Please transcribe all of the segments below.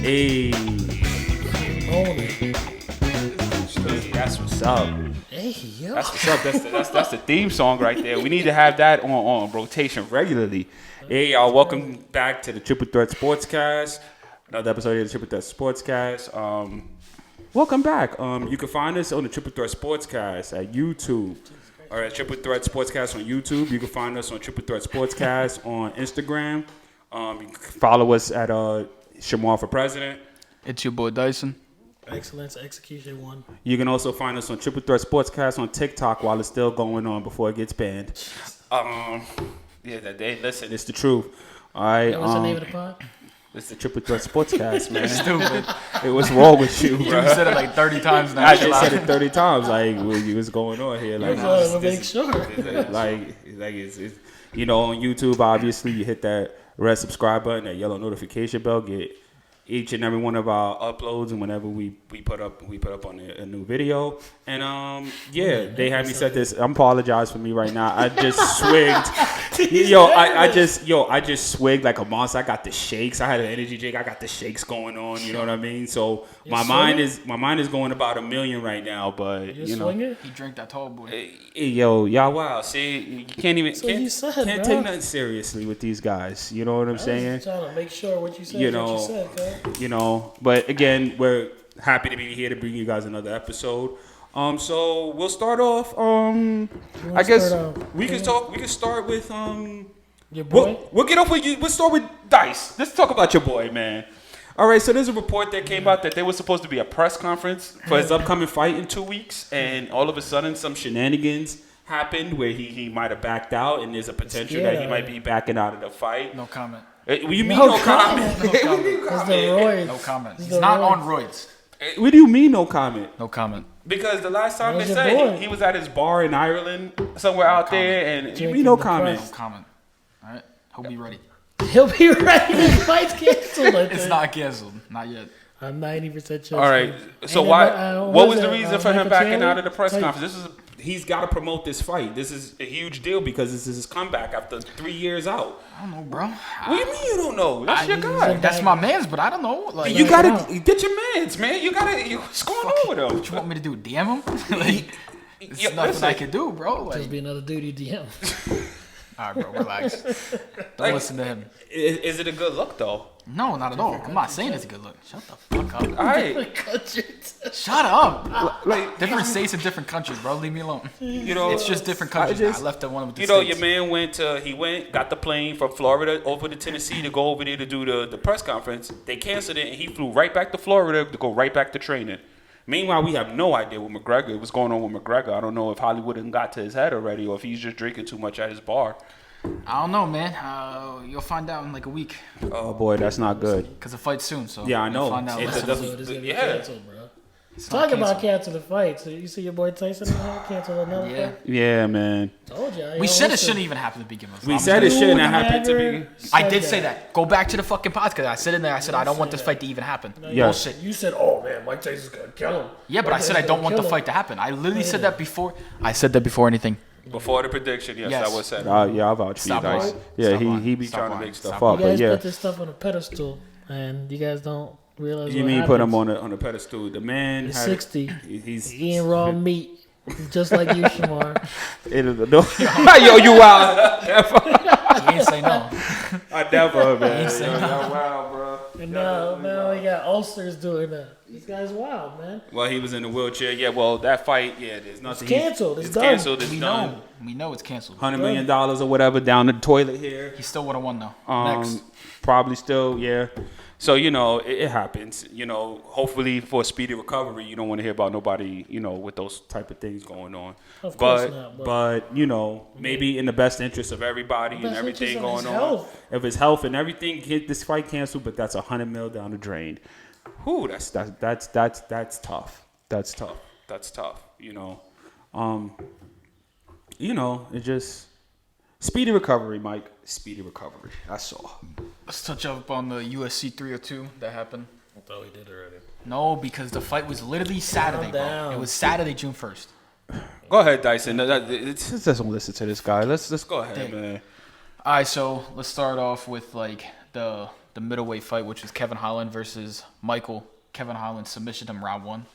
Hey, Owning. that's what's up. Hey, yo. That's what's up. That's the theme song right there. We need to have that on rotation regularly. Hey, y'all, welcome back to the Triple Threat Sportscast. Another episode of the Triple Threat Sportscast. Welcome back. You can find us on the Triple Threat Sportscast at YouTube. Or at Triple Threat Sportscast on YouTube. You can find us on Triple Threat Sportscast on Instagram. You can follow us at Shamar for President. It's your boy Dyson. Excellence, execution one. You can also find us on Triple Threat Sportscast on TikTok while it's still going on before it gets banned. Listen, it's the truth. All right. What's the name of the pod? It's the Triple Threat Sportscast, man. Stupid. What's wrong with you, bro? You said it like 30 times now. I just said it 30 times. Like, what's going on here? Like, Make sure. like it's you know, on YouTube, obviously, you hit that red subscribe button, that yellow notification bell, get each and every one of our uploads, and whenever we put up on a new video. And they had me set this. I'm apologize for me right now. I just swigged. I just swigged like a monster. I got the shakes. I had an energy drink. I got the shakes going on. You know what I mean? So my mind is going about 1 million right now. But You swinging? He drank that tall boy. Y'all, wow. See, you can't even can't take nothing seriously with these guys. You know what I'm saying? Trying to make sure what you said. But again, we're happy to be here to bring you guys another episode. So we'll start off. I guess we can start with your boy. We'll get off with you. We'll start with Dice. Let's talk about your boy, man. All right. So there's a report that came out that there was supposed to be a press conference for his upcoming fight in 2 weeks, and all of a sudden some shenanigans happened where he might have backed out, and there's a potential that he might be backing out of the fight. No comment. What do you mean no comment? No comment. No comment. He's not on roids. What do you mean no comment? No comment. Because the last time they Where's your said boy? he was at his bar in Ireland, somewhere out there, and you Drinking mean no the comment. No comment. All right. He'll be ready. He'll be ready. The fight's canceled. It's not canceled. Not yet. I'm 90% sure. All right. So what was the reason for him backing out of the press conference? He's got to promote this fight. This is a huge deal because this is his comeback after 3 years out. I don't know, bro. What do you mean you don't know? That's your guy. That's my man's, but I don't know. Like, You gotta get your mans, man. What's going on with him? what you want me to do? DM him? Like, there's nothing listen. I can do, bro. Like, Just be another dude you DM. all right, bro, relax. Don't listen to him. Is it a good look though? No, not at all. I'm not saying it's a good look. Shut the fuck up. All right. Shut up. Like Different states in different countries, bro. Leave me alone. you know, It's just different countries. I left the one with the You know, states. your man got the plane from Florida over to Tennessee to go over there to do the press conference. They canceled it, and he flew right back to Florida to go right back to training. Meanwhile, we have no idea what McGregor, what's going on with McGregor. I don't know if Hollywood done got to his head already or if he's just drinking too much at his bar. I don't know, man. You'll find out in like a week. Oh, boy, that's not good. Because the fight's soon, so Yeah, I know. you'll find out. It's less. a- So this is gonna be Yeah. canceled, bro. It's Talk not about canceled. cancel the fight. So you see your boy Tyson cancel another Yeah. fight? Yeah, man. Told you. We said it shouldn't even happen to begin with. We I'm said just- it shouldn't have happened to be. I did say that. Go back to the fucking podcast. I said in there, I said I don't want this fight to even happen. Yeah. Bullshit. You said, "Oh man, Mike Tyson's gonna kill him." Yeah, but I said I don't want the fight to happen. I literally said that before. I said that before anything. Before the prediction, yes, Yes. that was said. Yeah, I'll vouch for you Stop guys. lying. Yeah, Stop he lying. be Stop trying to lying. make stuff Stop up, You but guys yeah. put this stuff on a pedestal, and you guys don't realize. You what mean put him happens. on a pedestal? The man He's had 60. He's Eating raw meat, just like you, Shamar. it is yo, you wild. He ain't say no. I never, man. ain't saying Yo, wild, bro. And now he got ulcers doing that. This guy's wild, man. Well, he was in the wheelchair. Yeah, well, that fight, yeah, there's nothing. It's canceled. It's done. canceled. It's We done. know. We know it's canceled. $100 million or whatever down the toilet here. He still would have won though. Next. Probably still, yeah. So, you know, it happens. You know, hopefully for a speedy recovery, you don't want to hear about nobody, you know, with those type of things going on. Of course not, but you know, maybe in the best interest of everybody and Best everything interest of his going on. health. If his health and everything, get this fight canceled, but that's $100 million down the drain. Whew, that's tough. That's tough. You know, it just speedy recovery, Mike. Speedy recovery. That's all. Let's touch up on the USC 302 that happened. I thought we did already. No, because the fight was literally Saturday, bro. down. It was Saturday, June 1st. Go ahead, Dyson. Let's just don't listen to this guy. Let's go ahead, Dang. man. All right, so let's start off with like the the middleweight fight, which was Kevin Holland versus Michael. Kevin Holland submissioned him round 1.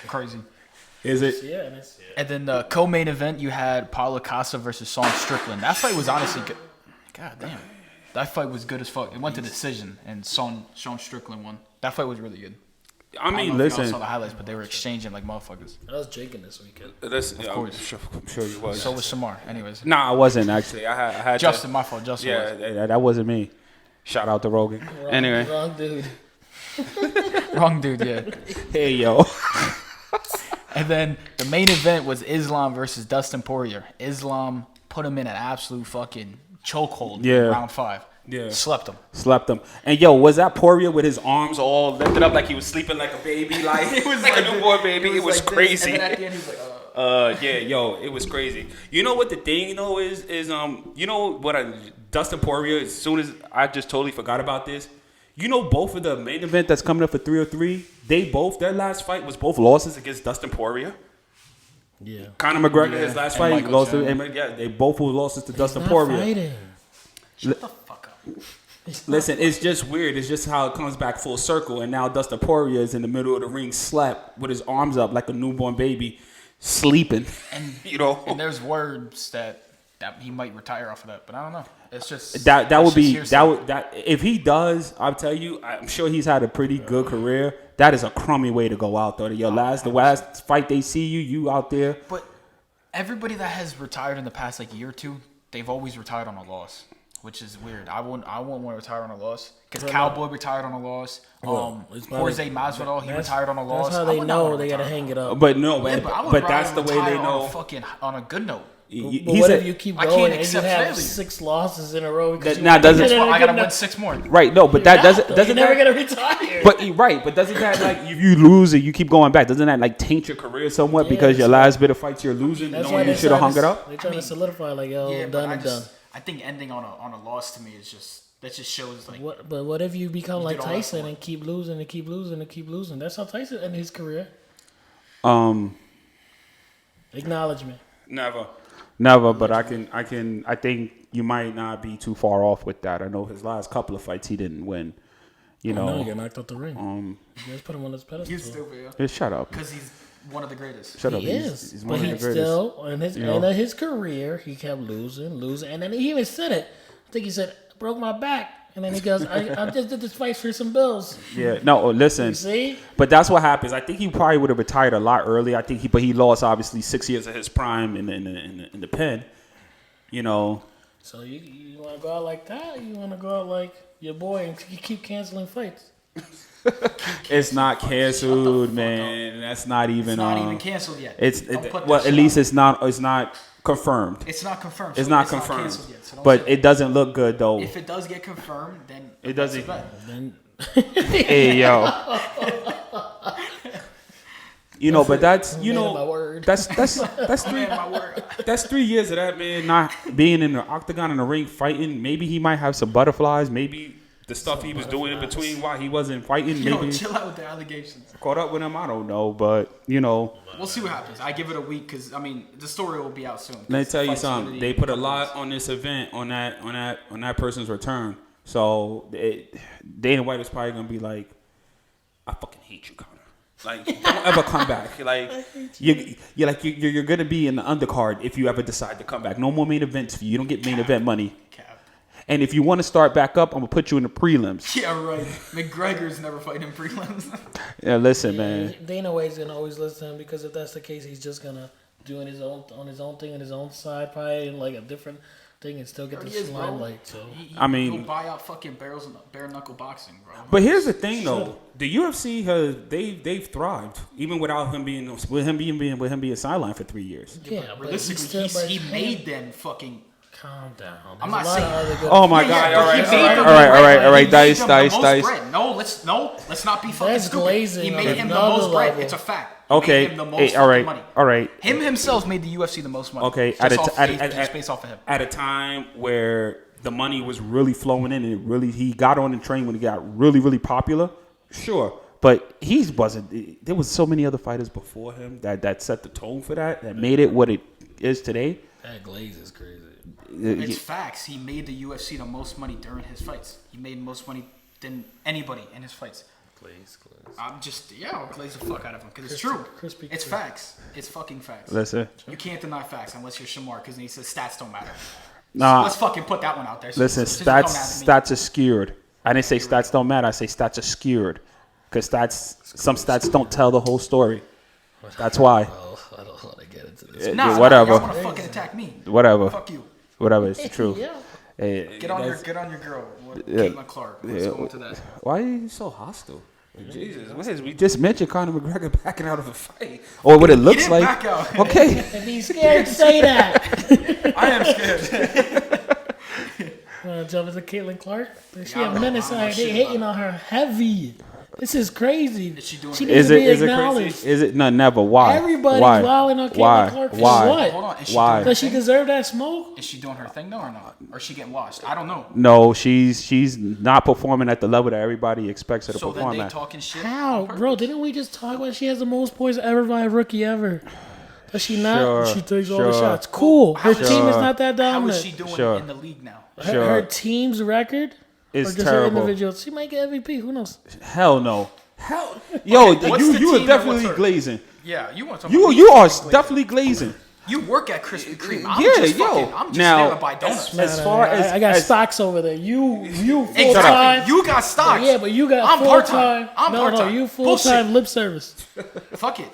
Crazy. Is it? Yeah, and it's And then the co-main event, you had Paulo Costa versus Sean Strickland. That fight was honestly good. God damn. That fight was good as fuck. It went to decision, and Sean Strickland won. That fight was really good. I mean, don't know if listen. y'all saw the highlights, but they were exchanging like motherfuckers. I was drinking this weekend. Of course. I'm sure you was. So was Samar. Anyways. Nah, I wasn't actually. I had Justin, my fault. Justin Yeah, was. that wasn't me. Shout out to Rogan. Anyway, Wrong dude. Wrong dude, yeah. hey yo. And then the main event was Islam versus Dustin Poirier. Islam put him in an absolute fucking chokehold in round 5. Yeah. Slept him. Slept him. And yo, was that Poirier with his arms all lifted up like he was sleeping like a baby? Like it was like a newborn baby. It was crazy. And then at the end, he was like, Yeah, yo, it was crazy. You know what the thing though is you know what Dustin Poirier, as soon as I just totally forgot about this. You know, both of the main event that's coming up for 303, their last fight was both losses against Dustin Poirier. Yeah. Conor McGregor, his last And fight, Michael lost Chandler. they both were losses to Dustin Not Poirier. fighting. shut the fuck up. Listen, it's just weird. It's just how it comes back full circle. And now Dustin Poirier is in the middle of the ring, slept with his arms up like a newborn baby, sleeping. And You know, And there's words that he might retire off of that, but I don't know. It's just that it's would just be hearsay. that if he does, I'll tell you, I'm sure he's had a pretty good career. That is a crummy way to go out though. The last fight they see you out there. But everybody that has retired in the past like year or two, they've always retired on a loss, which is weird. I won't want to retire on a loss because Cowboy retired on a loss. It's Jorge Masvidal, he retired on a loss. That's how I they would not know wanna they gotta retire. hang it up. But no, Yeah, but I would but that's rather the way they retire know. on a good note. But He what said- if you keep I can't going and you accept have failure. 6 losses in a row? That- nah, doesn't- That's why I gotta win win 6 more. Right, no, but that doesn't You're never that, gonna retire. but doesn't that like if you lose and you keep going back, doesn't that like taint your career somewhat because your last bit of fights you're losing, That's knowing why you they should have trying hung it to- up? They're trying to solidify like, yo, Yeah, I'm but done and done. I think ending on a loss to me is that just shows like What if you become like did all that Tyson for and keep losing and keep losing and keep losing? That's how Tyson ended his career. Acknowledgement. Never, but I think you might not be too far off with that. I know his last couple of fights he didn't win. You No, know, he got knocked out the ring. You guys put him on this pedestal. he's stupid, yeah. just shut up. Because he's one of the greatest. Shut up. He He's is, one but of he the greatest. still in his know. end of his career, he kept losing, and then he even said it. I think he said, "Broke my back," and then he goes, "I just did this fight for some bills." Yeah, no, listen. You see, But that's what happens. I think he probably would have retired a lot earlier. I think he lost obviously 6 years of his prime in the pen. You know, so you want to go out like that? You want to go out like your boy and you keep canceling fights? it's not canceled, man. That's not even. It's not even canceled yet. Don't put that Well, shit at least out. it's not confirmed. It's not confirmed. It's so not confirmed. canceled yet, so don't But say it doesn't look good though. if it does get confirmed, then It that's doesn't- a bet. Then Hey yo. You know, but that's you man of my know word. that's three Man, my word. that's 3 years of that man not being in the octagon in the ring fighting. Maybe he might have some butterflies. Maybe the stuff he was doing in between while he wasn't fighting. Yo, Maybe chill out with the allegations. caught up with him. I don't know, but you know, We'll see what happens. I give it a week because I mean the story will be out soon. let me tell you Fight's something. already They put a couple lot weeks. on this event on that person's return. So Dana White is probably gonna be like, I fucking hate you, Conor. Like, don't ever come back. Like, you're gonna be in the undercard if you ever decide to come back. No more main events for you. You don't get main event money. Cap. And if you want to start back up, I'm gonna put you in the prelims. Yeah, right. McGregor's never fighting in prelims. Yeah, listen, man. Dana White's gonna always listen to him because if that's the case, he's just gonna do his own thing on his own side, probably in like a different thing, and still get the He is, bro. limelight. So I mean- he'll buy out fucking barrels and bare knuckle boxing, bro. But here's the thing, though. The UFC they've thrived even without him being sidelined for 3 years. yeah, but realistically, he made them fucking. calm down. I'm There's not a lot saying- of other good Oh my Yeah, God! but All he right, made all them right, all right, the all right. bread. He Dice, made them dice, the dice. most bread. No, let's not be fucking That's stupid. glazing He on made him the another most bread. level. It's a fact. He Okay. made him the most Hey, all right, fucking money. all right. Him himself made the UFC the most money. Okay, just based off of him. at a time where the money was really flowing in, and he got on the train when he got really, really popular. Sure, but he wasn't. There was so many other fighters before him that set the tone for that made it what it is today. That Glaze is crazy. It's facts. He made the UFC the most money during his fights. He made most money than anybody in his fights. Glaze. I'm just, I'll glaze the fuck out of him because it's true. Crispy It's clear. facts. It's fucking facts. Listen, You can't deny facts unless you're Shamar because he says stats don't matter. nah. Let's fucking put that one out there. Listen, Just don't at me. stats are skewed. I didn't say stats don't matter. I say stats are skewed because some stats don't tell the whole story. That's why. Oh, I don't want to get into this. Whatever. Y'all want to fucking attack me. Whatever. Fuck you. Whatever. It's true. Yeah. Hey, Get on your girl. Caitlin Clark. Let's go into that. Why are you so hostile? Jesus, what is? We just mentioned Conor McGregor backing out of a fight, or what it looks didn't like. back out. Okay. And he's scared to say that. I am scared. Jump into Caitlin Clark. She I a don't know. menace I don't know out shit here. They about hating on her heavy. This is crazy. Is she doing She it? needs Is to it? be Is it acknowledged. crazy? Is it? No, never. Why? Everybody's Why? wilding on Caitlin Why? Clark for Why? what? Hold on. Is she Why? doing her Does she thing? deserve that smoke? Is she doing her thing though or not? Or is she getting washed? I don't know. No, she's not performing at the level that everybody expects her to So then perform they at. talking shit. How, on purpose. bro? Didn't we just talk about she has the most points ever by a rookie ever? Does she not? Sure, She takes all the sure. shots. Cool. Her How- team is not that How dominant. is she doing Sure. in the league now? Her team's record It's or just terrible. her individual? She might get MVP. Who knows? Hell no. Yo, What's the you are team and what's definitely her- glazing. Yeah, you want to talk You about you are Glaze. definitely glazing. You work at Krispy Kreme. I'm Yeah, just yo. fucking, I'm just Now, there to buy donuts. as far as I got as- stocks over there. You full Exactly. time. You got stocks. Yeah, but you got I'm full part-time. time. I'm No, part-time. you full Bullshit. time lip service. Fuck it.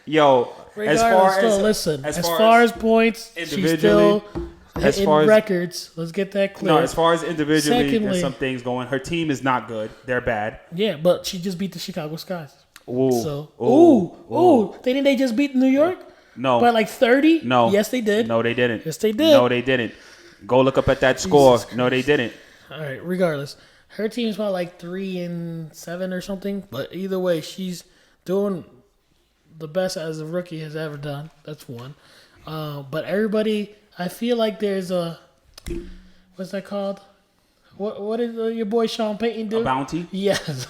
Yo, Regardless, as far still, as listen. As far far as points, she's individually, still as hitting far as- records. Let's get that clear. no, as far as individually, Secondly- there's some things going. Her team is not good. They're bad. Yeah, but she just beat the Chicago Skies. Ooh, So, ooh. Didn't they just beat New York? No, By like 30? no. Yes, they did. No, they didn't. Yes, they did. No, they didn't. Go look up at that score. No, they didn't. All right, regardless. Her team's about like 3-7 or something. But either way, she's doing the best as a rookie has ever done. That's one. But everybody, I feel like there's a, what's that called? What did your boy Sean Payton do? A bounty. Yes,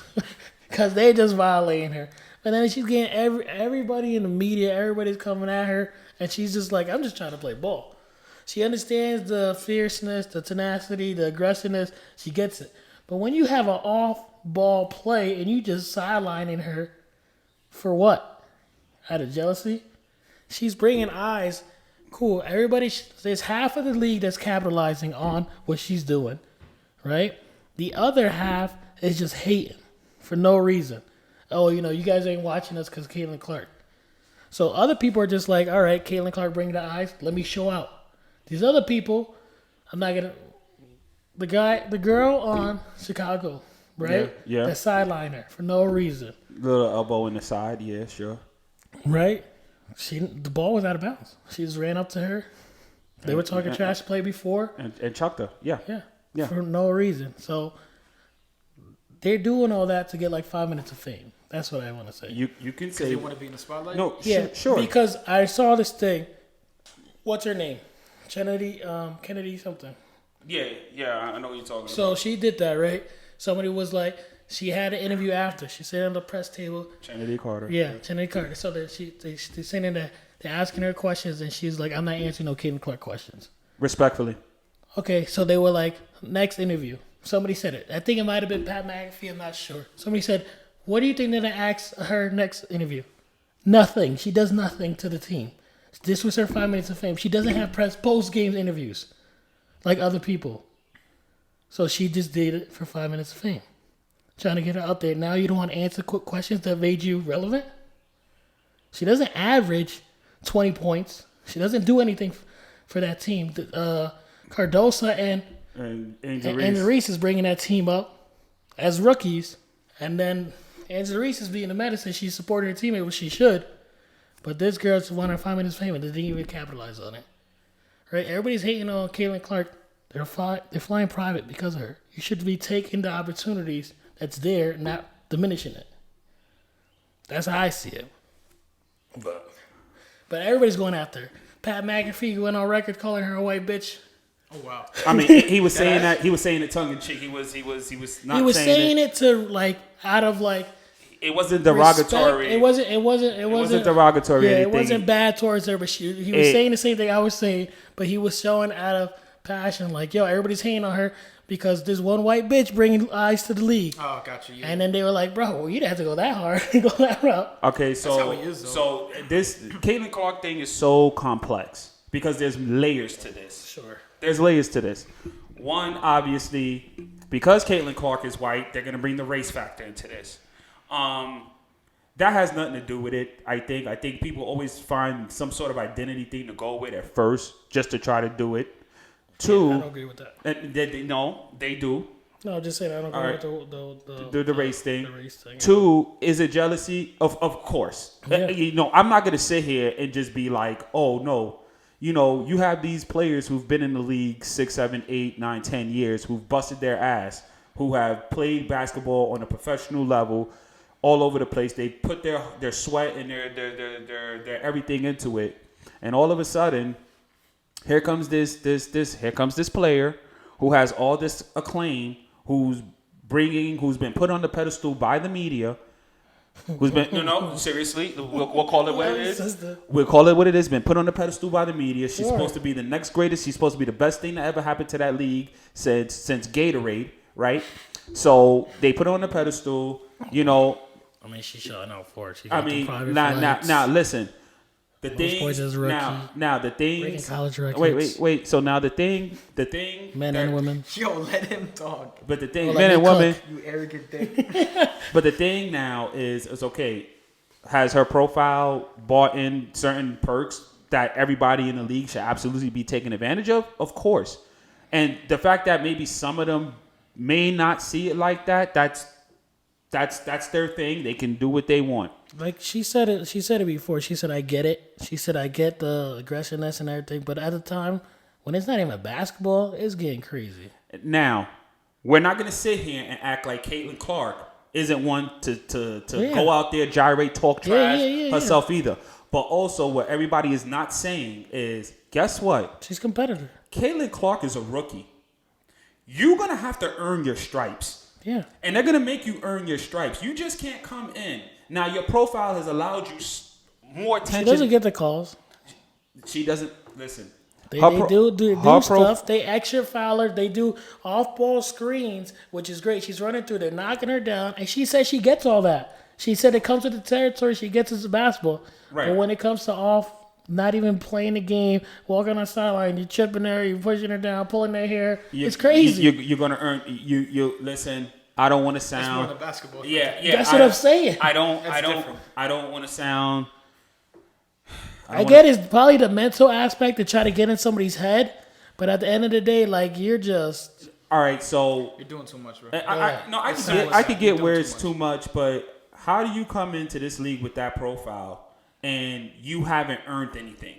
because they're just violating her. And then she's getting everybody in the media, everybody's coming at her, and she's just like, I'm just trying to play ball. She understands the fierceness, the tenacity, the aggressiveness. She gets it. But when you have an off-ball play and you just sidelining her for what? Out of jealousy? She's bringing eyes. Cool. Everybody, there's half of the league that's capitalizing on what she's doing, right? The other half is just hating for no reason. Oh, you guys ain't watching us because Caitlin Clark. So other people are just like, all right, Caitlin Clark, bring the eyes. Let me show out. These other people, I'm not gonna. The girl on Chicago, right? Yeah. That sideline her for no reason, Little elbow in the side. Yeah, sure. right? The ball was out of bounds. She just ran up to her. They were talking trash play before. And chucked her. Yeah. Yeah. For no reason. So they're doing all that to get like 5 minutes of fame. That's what I want to say. You can Because say they want to be in the spotlight? no. Yeah, Sure. Because I saw this thing. What's her name? Kennedy something. Yeah. I know what you're talking So she did that, right? Somebody was like, she had an interview after. She sat on the press table. Kennedy Carter. Yeah, Kennedy Carter. So they saying that they're asking her questions, and she's like, I'm not answering no Caitlin Clark questions. Respectfully. Okay, so they were like, next interview. Somebody said it. I think it might have been Pat McAfee. I'm not sure. Somebody said, what do you think they're going to ask her next interview? Nothing. She does nothing to the team. This was her 5 minutes of fame. She doesn't have post-game interviews like other people. So she just did it for 5 minutes of fame. Trying to get her out there. Now you don't want to answer quick questions that made you relevant? She doesn't average 20 points. She doesn't do anything for that team. Cardosa and Angel Reese is bringing that team up as rookies. And then Angela Reese is being the medicine. She's supporting her teammate, which she should. But this girl's won her 5 minutes of fame and they didn't even capitalize on it. Right? Everybody's hating on Caitlin Clark. They're flying private because of her. You should be taking the opportunities that's there, not diminishing it. That's how I see it. But everybody's going after her. Pat McAfee went on record calling her a white bitch. Oh, wow. I mean, he was saying that. He was saying it tongue in cheek. He was not. He was saying it. it to like out of like it wasn't derogatory. Respect, it wasn't derogatory. Or Yeah, it anything. wasn't bad towards her, but he was saying the same thing I was saying, but he was showing out of passion, like, yo, everybody's hating on her because this one white bitch bringing eyes to the league. Oh, gotcha. Yeah. And then they were like, bro, well, you didn't have to go that hard, go that route. Okay, so how he is, though. so this Caitlin Clark thing is so complex because there's layers to this. Sure. There's layers to this. One, obviously, because Caitlin Clark is white, they're gonna bring the race factor into this. That has nothing to do with it. I think people always find some sort of identity thing to go with at first, just to try to do it. Two, I don't agree with that. and they do. No, just saying I don't agree with The race thing. The race thing. Two, is it jealousy? Of course. Yeah. I'm not gonna sit here and just be like, oh no. You have these players who've been in the league 6, 7, 8, 9, 10 years, who've busted their ass, who have played basketball on a professional level, all over the place. They put their sweat and their everything into it, and all of a sudden, here comes this player who has all this acclaim, who's been put on the pedestal by the media, who's been seriously, we'll call it what it is. We'll call it what it is. Been put on the pedestal by the media. She's supposed to be the next greatest. She's supposed to be the best thing that ever happened to that league since Gatorade, right? So they put her on the pedestal. I mean, she's showing out for it. She got the private flights. Now, listen. The Most thing points as a rookie. now the thing. Breaking college records. Wait. So now the thing. Men and women. Yo, let him talk. But the thing, Well, men let and me women. cook. You arrogant dick. But the thing now is okay. Has her profile bought in certain perks that everybody in the league should absolutely be taking advantage of? Of course. And the fact that maybe some of them may not see it like that, that's their thing. They can do what they want. Like she said it before. She said, I get it. She said, I get the aggressiveness and everything. But at the time, when it's not even basketball, it's getting crazy. Now, we're not going to sit here and act like Caitlin Clark isn't one to go out there, gyrate, talk trash herself either. But also what everybody is not saying is, guess what? She's competitive. Caitlin Clark is a rookie. You're going to have to earn your stripes. Yeah. And they're going to make you earn your stripes. You just can't come in. Now, your profile has allowed you more attention. She doesn't get the calls. She doesn't. Listen. They do stuff. They extra foul her. They do off-ball screens, which is great. She's running through. They're knocking her down. And she said she gets all that. She said it comes with the territory. She gets into basketball. Right. But when it comes to not even playing the game, walking on the sideline, you're tripping her, you're pushing her down, pulling her hair. It's crazy. You're going to earn. You listen. I don't want to sound. It's more than basketball. Yeah. That's what I'm saying. I don't want to sound. I get it's probably the mental aspect to try to get in somebody's head, but at the end of the day, like you're just. All right, so You're doing too much, bro. I could get where it's too much, but how do you come into this league with that profile and you haven't earned anything?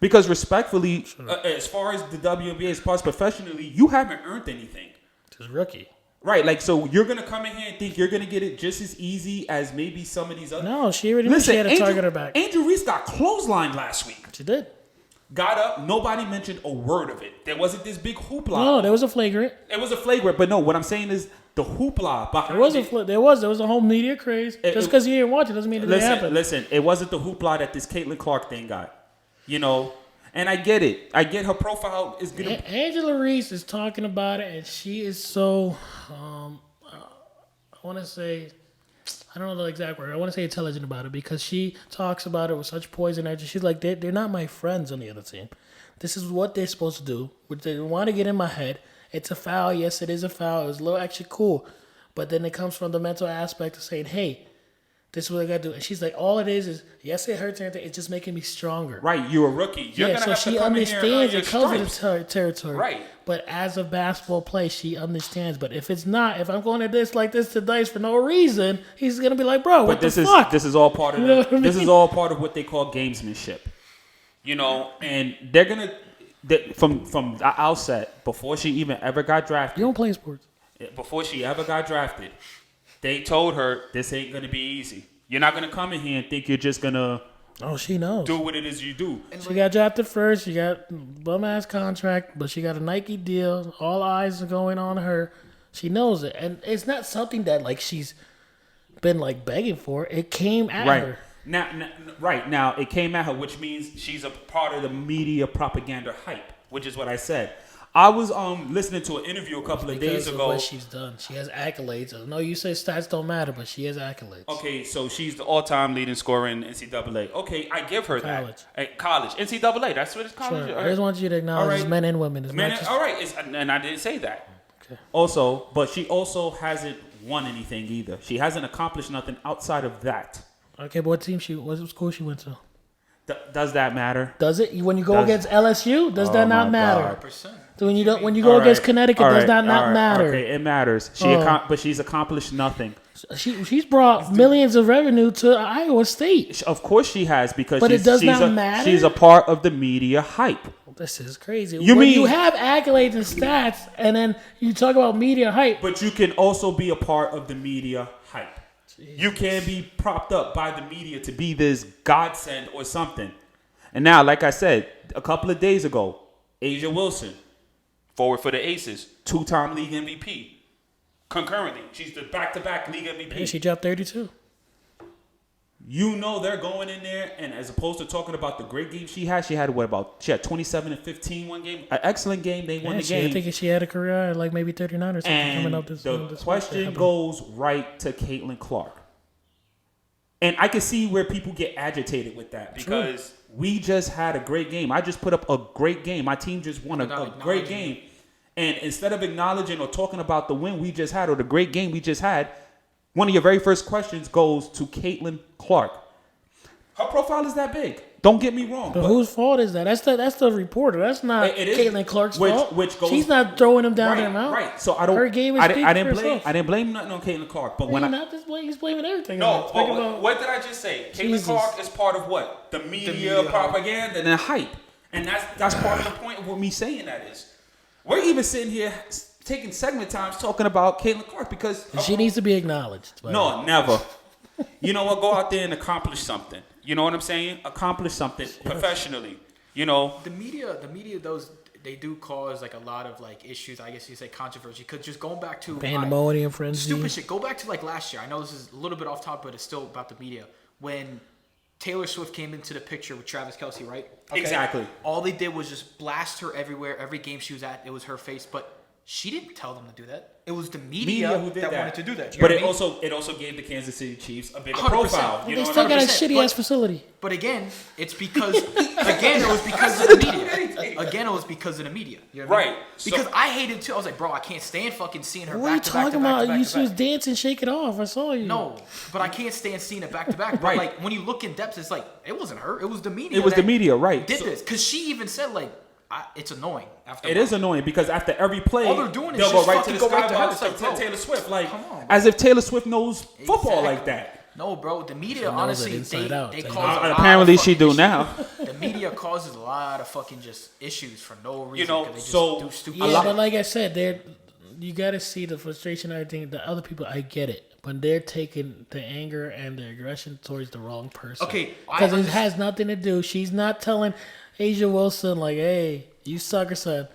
Because respectfully, as far as the WNBA, as far as professionally, you haven't earned anything. Just rookie. Right, like so you're gonna come in here and think you're gonna get it just as easy as maybe some of these other. No, she already knew she had to target her back. Angel Reese got clotheslined last week. She did. Got up, nobody mentioned a word of it. There wasn't this big hoopla. No, there was a flagrant. It was a flagrant, but no, what I'm saying is the hoopla behind There was a whole media craze. Just because you didn't watch it doesn't mean it didn't happen. Listen, it wasn't the hoopla that this Caitlin Clark thing got. And I get it. I get her profile is gonna. Angela Reese is talking about it, and she is so. I want to say, I don't know the exact word. I want to say intelligent about it because she talks about it with such poison energy. She's like, they're not my friends on the other team. This is what they're supposed to do. They want to get in my head. It's a foul. Yes, it is a foul. It was a little extra cool. But then it comes from the mental aspect of saying, hey, this is what I got to do. And she's like, all it is, yes, it hurts and everything. It's just making me stronger. Right. You're a rookie. You're so she understands it comes with the territory. Right. But as a basketball player, she understands. But if it's not, if I'm going at this like this to Dice for no reason, he's going to be like, bro, what the fuck? This is all part of this is all part of what they call gamesmanship. And they're going to, from the outset, before she even ever got drafted. You don't play sports. Before she ever got drafted, they told her this ain't going to be easy. You're not going to come in here and think you're just going to she knows. Do what it is you do. She got drafted first. She got bum-ass contract, but she got a Nike deal. All eyes are going on her. She knows it. And it's not something that, like, she's been like begging for. It came at Right. her. Now it came at her, which means she's a part of the media propaganda hype, which is what I said. I was listening to an interview a couple of days Because of ago. what she's done. She has accolades. I know you say stats don't matter, but she has accolades. Okay, so she's the all-time leading scorer in NCAA. Okay, I give her College. that. At college, NCAA. That's what it's college. Sure. All I just want you to acknowledge All right. it's men and women. It's Man, not just, all right, and I didn't say that. Okay. Also, but she also hasn't won anything either. She hasn't accomplished nothing outside of that. Okay, but what school she went to? Does that matter? Does it? When you go Does- against LSU, does Oh that not my matter? God. 100%. So when you go All against right, Connecticut, all does right, that not all right, matter? Okay, it matters. But she's accomplished nothing. She's brought millions of revenue to Iowa State. Of course she has, because But it does she's not matter? She's a part of the media hype. This is crazy. You when mean- you have accolades and stats, and then you talk about media hype? But you can also be a part of the media hype. You can be propped up by the media to be this godsend or something. And now, like I said, a couple of days ago, Asia Wilson, forward for the Aces, 2-time league MVP. Concurrently, she's the back-to-back league MVP. And she dropped 32. You know they're going in there, and as opposed to talking about the great game she had 27 and 15 one game, an excellent game. They won Yeah, the game. I think she had a career like maybe 39 or something coming And up this the this question week. goes right to Caitlin Clark. And I can see where people get agitated with that because we just had a great game. I just put up a great game. My team just won a great game. And instead of acknowledging or talking about the win we just had or the great game we just had, one of your very first questions goes to Caitlin Clark. Her profile is that big. Don't get me wrong. But whose fault is that? That's the reporter. That's not It is. Caitlin Clark's fault. Which goes, She's not throwing him down right, their mouth. Right. So I don't. Her game is I speaking didn't for blame. itself. I didn't blame nothing on Caitlin Clark. But when He's I not just blaming. He's blaming everything. no, Talk but about- what did I just say? Caitlin Jesus. Clark is part of what? The media, media propaganda and the hype, and that's part of the point of what me saying that is. We're even sitting here taking segment times talking about Caitlin Clark because she needs to be acknowledged. by no, never. You know what? Go out there and accomplish something. You know what I'm saying? Accomplish something professionally. You know. The media, those they do cause like a lot of like issues. I guess you say controversy. Cause just going back to Pandemonium, frenzy. stupid shit. Go back to like last year. I know this is a little bit off topic, but it's still about the media. When Taylor Swift came into the picture with Travis Kelce, right? Exactly. All they did was just blast her everywhere. Every game she was at, it was her face. But she didn't tell them to do that. It was the media Who did that wanted to do that. You But know it what I mean? also gave the Kansas City Chiefs a bigger 100%. profile. You They know still what I got a mean? 100%, shitty ass facility. But again, it's because again it was because of the media. Again, it was because of the media. You know what I mean? Right. Because So- I hated too. I was like, bro, I can't stand fucking seeing her What are you back to back to talking back to about? back You to was back. dancing, shake it off. I saw you. No, but I can't stand seeing it back to back. But Right. like when you look in depth, it's like it wasn't her. It was the media. It was the that media, right. Did So- this because she even said like, it's annoying. After a It while. is annoying because after every play, All they're doing is they'll go just right to the fucking go right to her. skybox It's like, to bro, Taylor Swift, like come on, as if Taylor Swift knows football like Exactly. that. No, bro. The media, knows it honestly, inside out. they Tell you cause that. a lot Apparently, of she fucking do issues. now. The media causes a lot of fucking just issues for no reason. You know, 'cause they just so- do stupid Yeah, shit. but like I said, you got to see the frustration and everything. The other people, I get it. But they're taking the anger and the aggression towards the wrong person. Okay, I Because it understand. has nothing to do. She's not telling Asia Wilson, like, hey, you sucker, son.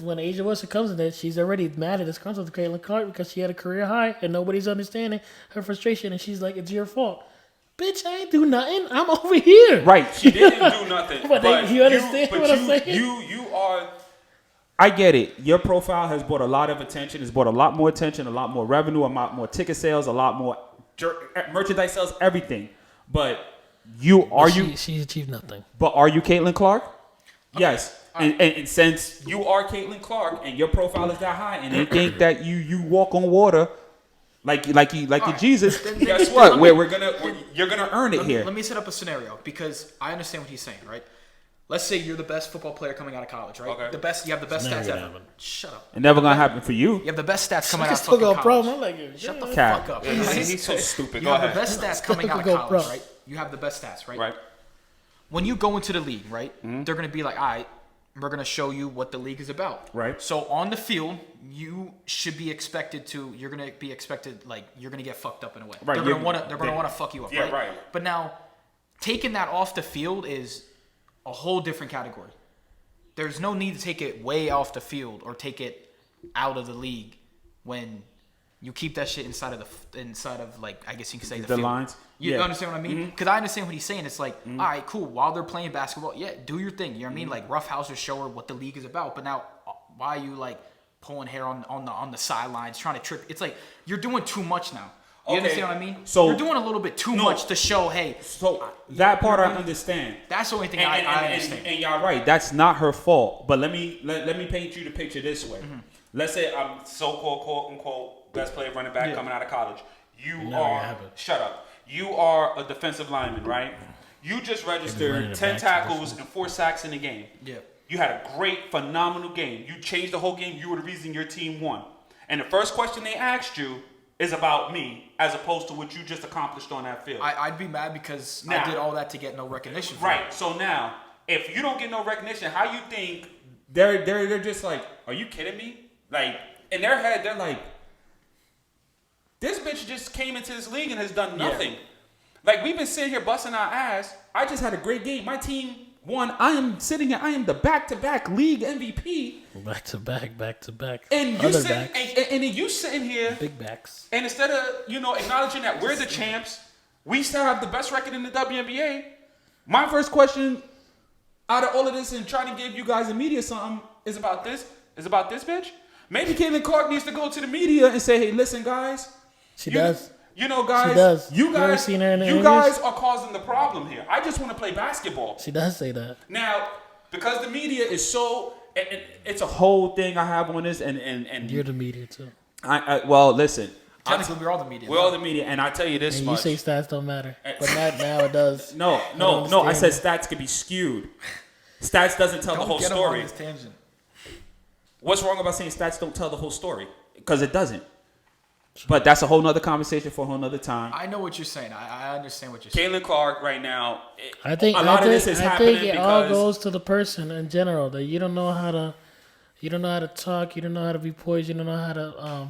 When Asia Wilson comes in there, she's already mad at this concert with Caitlin Clark because she had a career high and nobody's understanding her frustration. And she's like, it's your fault. Bitch, I ain't do nothing. I'm over here. Right, she didn't do nothing. But you understand what I'm saying? You are. I get it. Your profile has brought a lot of attention. It's brought a lot more attention, a lot more revenue, a lot more ticket sales, a lot more merchandise sales, everything. But She achieved nothing. But are you Caitlin Clark? Yes. And since you are Caitlin Clark and your profile is that high, and they think that you walk on water like you Jesus, Then- guess then what? let me- You're gonna earn it here. Let me set up a scenario because I understand what he's saying, right? Let's say you're the best football player coming out of college, right? Okay. You have the best never stats gonna ever. happen. Shut up. It's never gonna happen for you. You have the best stats coming I out of still fucking go pro. college. I'm like, Shut the Cap. fuck up. He's so stupid. You Go have ahead. the best stats coming out of Go college, pro. right? You have the best stats, right? Right. When you go into the league, right? Mm-hmm. They're gonna be like, all right, we're gonna show you what the league is about. Right. So on the field, you should be expected to. You're gonna be expected like you're gonna get fucked up in a way. Right, They're you're- gonna wanna. They're gonna they- wanna fuck you up. yeah, right. right. But now, taking that off the field is a whole different category. There's no need to take it way off the field or take it out of the league when You keep that shit inside of like, I guess you can say the The field. lines? You Yeah. understand what I mean? Because I understand what he's saying. It's like, all right, cool. While they're playing basketball, yeah, do your thing. You know what I mean? Like roughhouse or show her what the league is about. But now, why are you like pulling hair on the sidelines, trying to trip? It's like you're doing too much now. You Okay, understand what I mean? so- you're doing a little bit too much to show. Hey, So that part you know I what I mean? understand. that's the only thing I understand. And y'all right. That's not her fault. But let me paint you the picture this way. Mm-hmm. Let's say I'm so-called quote unquote best player running back Yeah. coming out of college. You Never are happened. shut up. You are a defensive lineman, right? You just running registered it 10 back tackles and 4 sacks in the game. Yeah. You had a great, phenomenal game. You changed the whole game. You were the reason your team won. And the first question they asked you is about me, as opposed to what you just accomplished on that field. I'd be mad because Now- I did all that to get no recognition. For it. Right. So now, if you don't get no recognition, how you think they're just like, are you kidding me? Like in their head, they're like, this bitch just came into this league and has done nothing. Like we've been sitting here busting our ass. I just had a great game. My team won. I am the back-to-back league MVP. Back to back. And you Other sit, backs. and then you sitting here, Big backs. and instead of acknowledging that we're the champs, we still have the best record in the WNBA. My first question out of all of this and trying to give you guys the media something is about this bitch. Maybe Caitlin Clark needs to go to the media and say, hey, listen, guys. She does. You know, guys. She does. You You ever guys. seen her in the You interviews? guys are causing the problem here. I just want to play basketball. She does say that. Now, because the media is so, it's a whole thing I have on this, and You're the media too. well, listen. Technically, we're all the media. We're all the media, and I tell you this And you much. say stats don't matter, but now it does. No. don't I said understand stats could be skewed. Stats doesn't tell the whole Don't get him on story. this tangent. What's wrong about saying stats don't tell the whole story? Because it doesn't. But that's a whole nother conversation for a whole nother time. I know what you're saying. I understand what you're saying. Caitlin Clark right now. I think a lot of this is I happening think it all because goes to the person in general. That you don't know how to talk. You don't know how to be poised. You don't know how to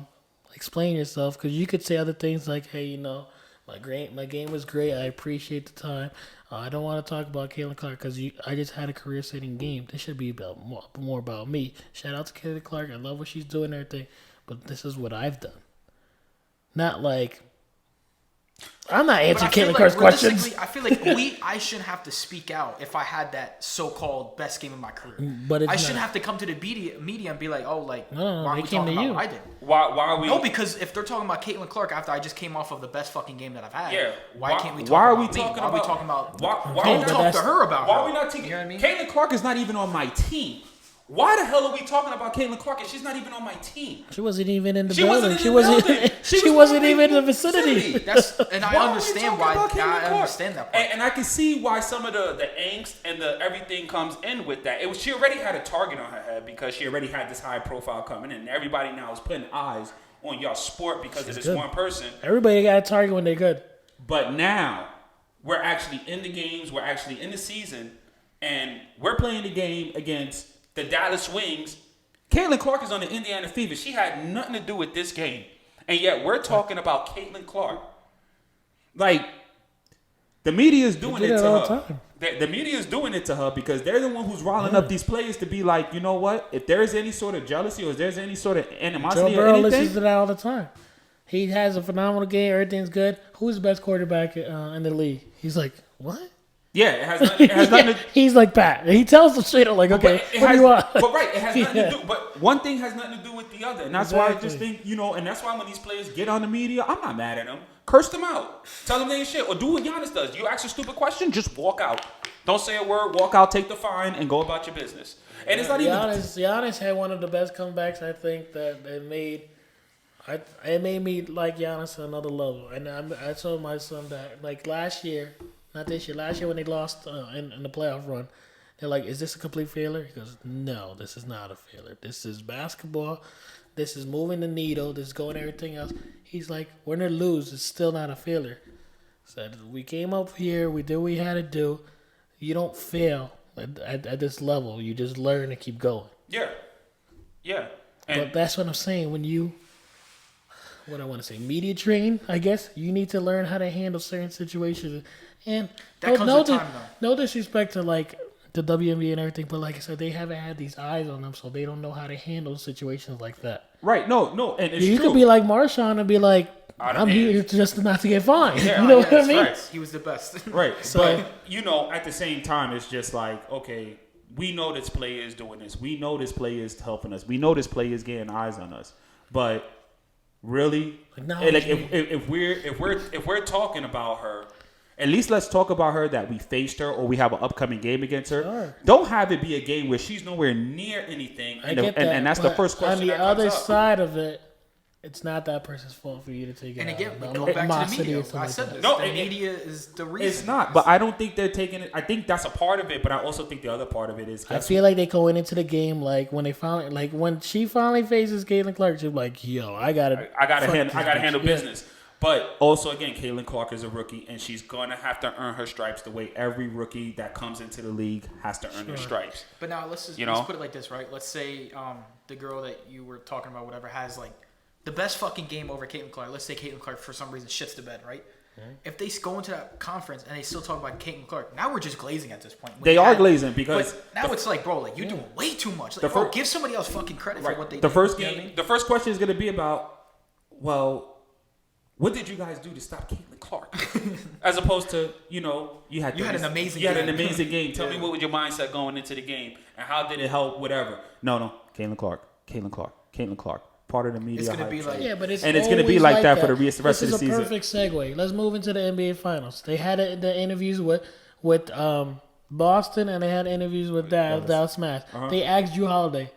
explain yourself. Because you could say other things like, "Hey, my game was great. I appreciate the time. I don't want to talk about Caitlin Clark because I just had a career-setting game. This should be about more about me. Shout out to Caitlin Clark. I love what she's doing and everything. But this is what I've done. Not like I'm not But answering I feel Caitlin like Clark's questions. realistically, I feel like I shouldn't have to speak out if I had that so-called best game of my career. But it's I shouldn't not. have to come to the media and be like, oh, like, No, why are they we came talking to about you. what I did? why are we? No, because if they're talking about Caitlin Clark after I just came off of the best fucking game that I've had, Yeah. why can't we talk Why are about we me? talking Why are we about? talking about? Why Don't we talk not, to her about Why her. are we not taking? You know what I mean? Caitlin Clark is not even on my team. Why the hell are we talking about Caitlin Clark and she's not even on my team? She wasn't even in the She building. wasn't She in the wasn't. building. She was wasn't probably even in the vicinity. That's and I Why are we understand talking why. about Caitlin I Clark? understand that part. And I can see why some of the angst and the everything comes in with that. She already had a target on her head because she already had this high profile coming in. And everybody now is putting eyes on y'all sport because of this good. one person. Everybody got a target when they're good. But now we're actually in the games, we're actually in the season, and we're playing the game against the Dallas Wings. Caitlin Clark is on the Indiana Fever. She had nothing to do with this game. And yet we're talking about Caitlin Clark. Like, the media is doing They it do to that all her. the time. The media is doing it to her because they're the one who's riling up these players to be like, you know what? If there is any sort of jealousy or if there's any sort of Joe animosity or Burrow listens anything, to that all the time. He has a phenomenal game. Everything's good. Who's the best quarterback in the league? He's like, what? yeah, it has nothing to He's like Pat. He tells the shit. I'm like, okay, But what do you want? But right, it has nothing Yeah. to do. But one thing has nothing to do with the other, and that's why I just Exactly. think and that's why when these players get on the media, I'm not mad at them. Curse them out, tell them they ain't shit, or do what Giannis does. You ask a stupid question, just walk out. Don't say a word. Walk out, take the fine, and go about your business. And it's not even. Giannis had one of the best comebacks. I think that it made me like Giannis at another level. And I told my son that like last year, not this year, last year when they lost in the playoff run, they're like, "Is this a complete failure?" He goes, "No, this is not a failure. This is basketball. This is moving the needle. This is going everything else." He's like, "Win or lose, it's still not a failure." Said we came up here, we did what we had to do. You don't fail at this level. You just learn and keep going. Yeah. But And that's what I'm saying. When you, what I want to say, media train, I guess, you need to learn how to handle certain situations. And That comes with time, though. no disrespect to like the WNBA and everything, but like I said, they haven't had these eyes on them, so they don't know how to handle situations like that. Right? No, and it's You true. could be like Marshawn and be like, I I'm mean- here just not to get fined. Yeah, you know Yeah, what I that's mean? right. He was the best. Right. So- but, at the same time, it's just like, okay, we know this player is doing this. We know this player is helping us. We know this player is getting eyes on us. But really, Acknowledge like me. if we're talking about her, at least let's talk about her that we faced her or we have an upcoming game against her. Sure. Don't have it be a game where she's nowhere near anything. I And, get that, and that's the but first question. On the that comes other up. side of it, it's not that person's fault for you to take it And out. again, we The go back to the animosity media. or something I like said that. this. No, the it- media is the reason. It's not, but I don't think they're taking it. I think that's a part of it, but I also think the other part of it is I feel like they going into the game like when when she finally faces Caitlin Clark, she's like, "Yo, I gotta fuck this handle bitch." Yeah. business. But also, again, Caitlin Clark is a rookie, and she's gonna have to earn her stripes the way every rookie that comes into the league has to earn their stripes. But now let's put it like this, right? Let's say the girl that you were talking about, whatever, has like the best fucking game over Caitlin Clark. Let's say Caitlin Clark for some reason shits the bed, right? If they go into that conference and they still talk about Caitlin Clark, now we're just glazing at this point. They are glazing because but now it's like, bro, like you're doing way too much. Like, The bro, fir- give somebody else fucking credit for what they the did. first You know game, what I mean? the first question is gonna be about, well, what did you guys do to stop Caitlin Clark? As opposed to, you had an amazing you had an game. amazing game. Tell me Yeah. what was your mindset going into the game and how did it help? Whatever. No, Caitlin Clark. Part of the media. It's gonna hype be train. like- Yeah, but it's and it's going to be always like that for the rest This of the is a season. perfect segue. Let's move into the NBA Finals. They had the interviews with Boston, and they had interviews with Dallas Smash. Uh-huh. They asked Drew Holiday,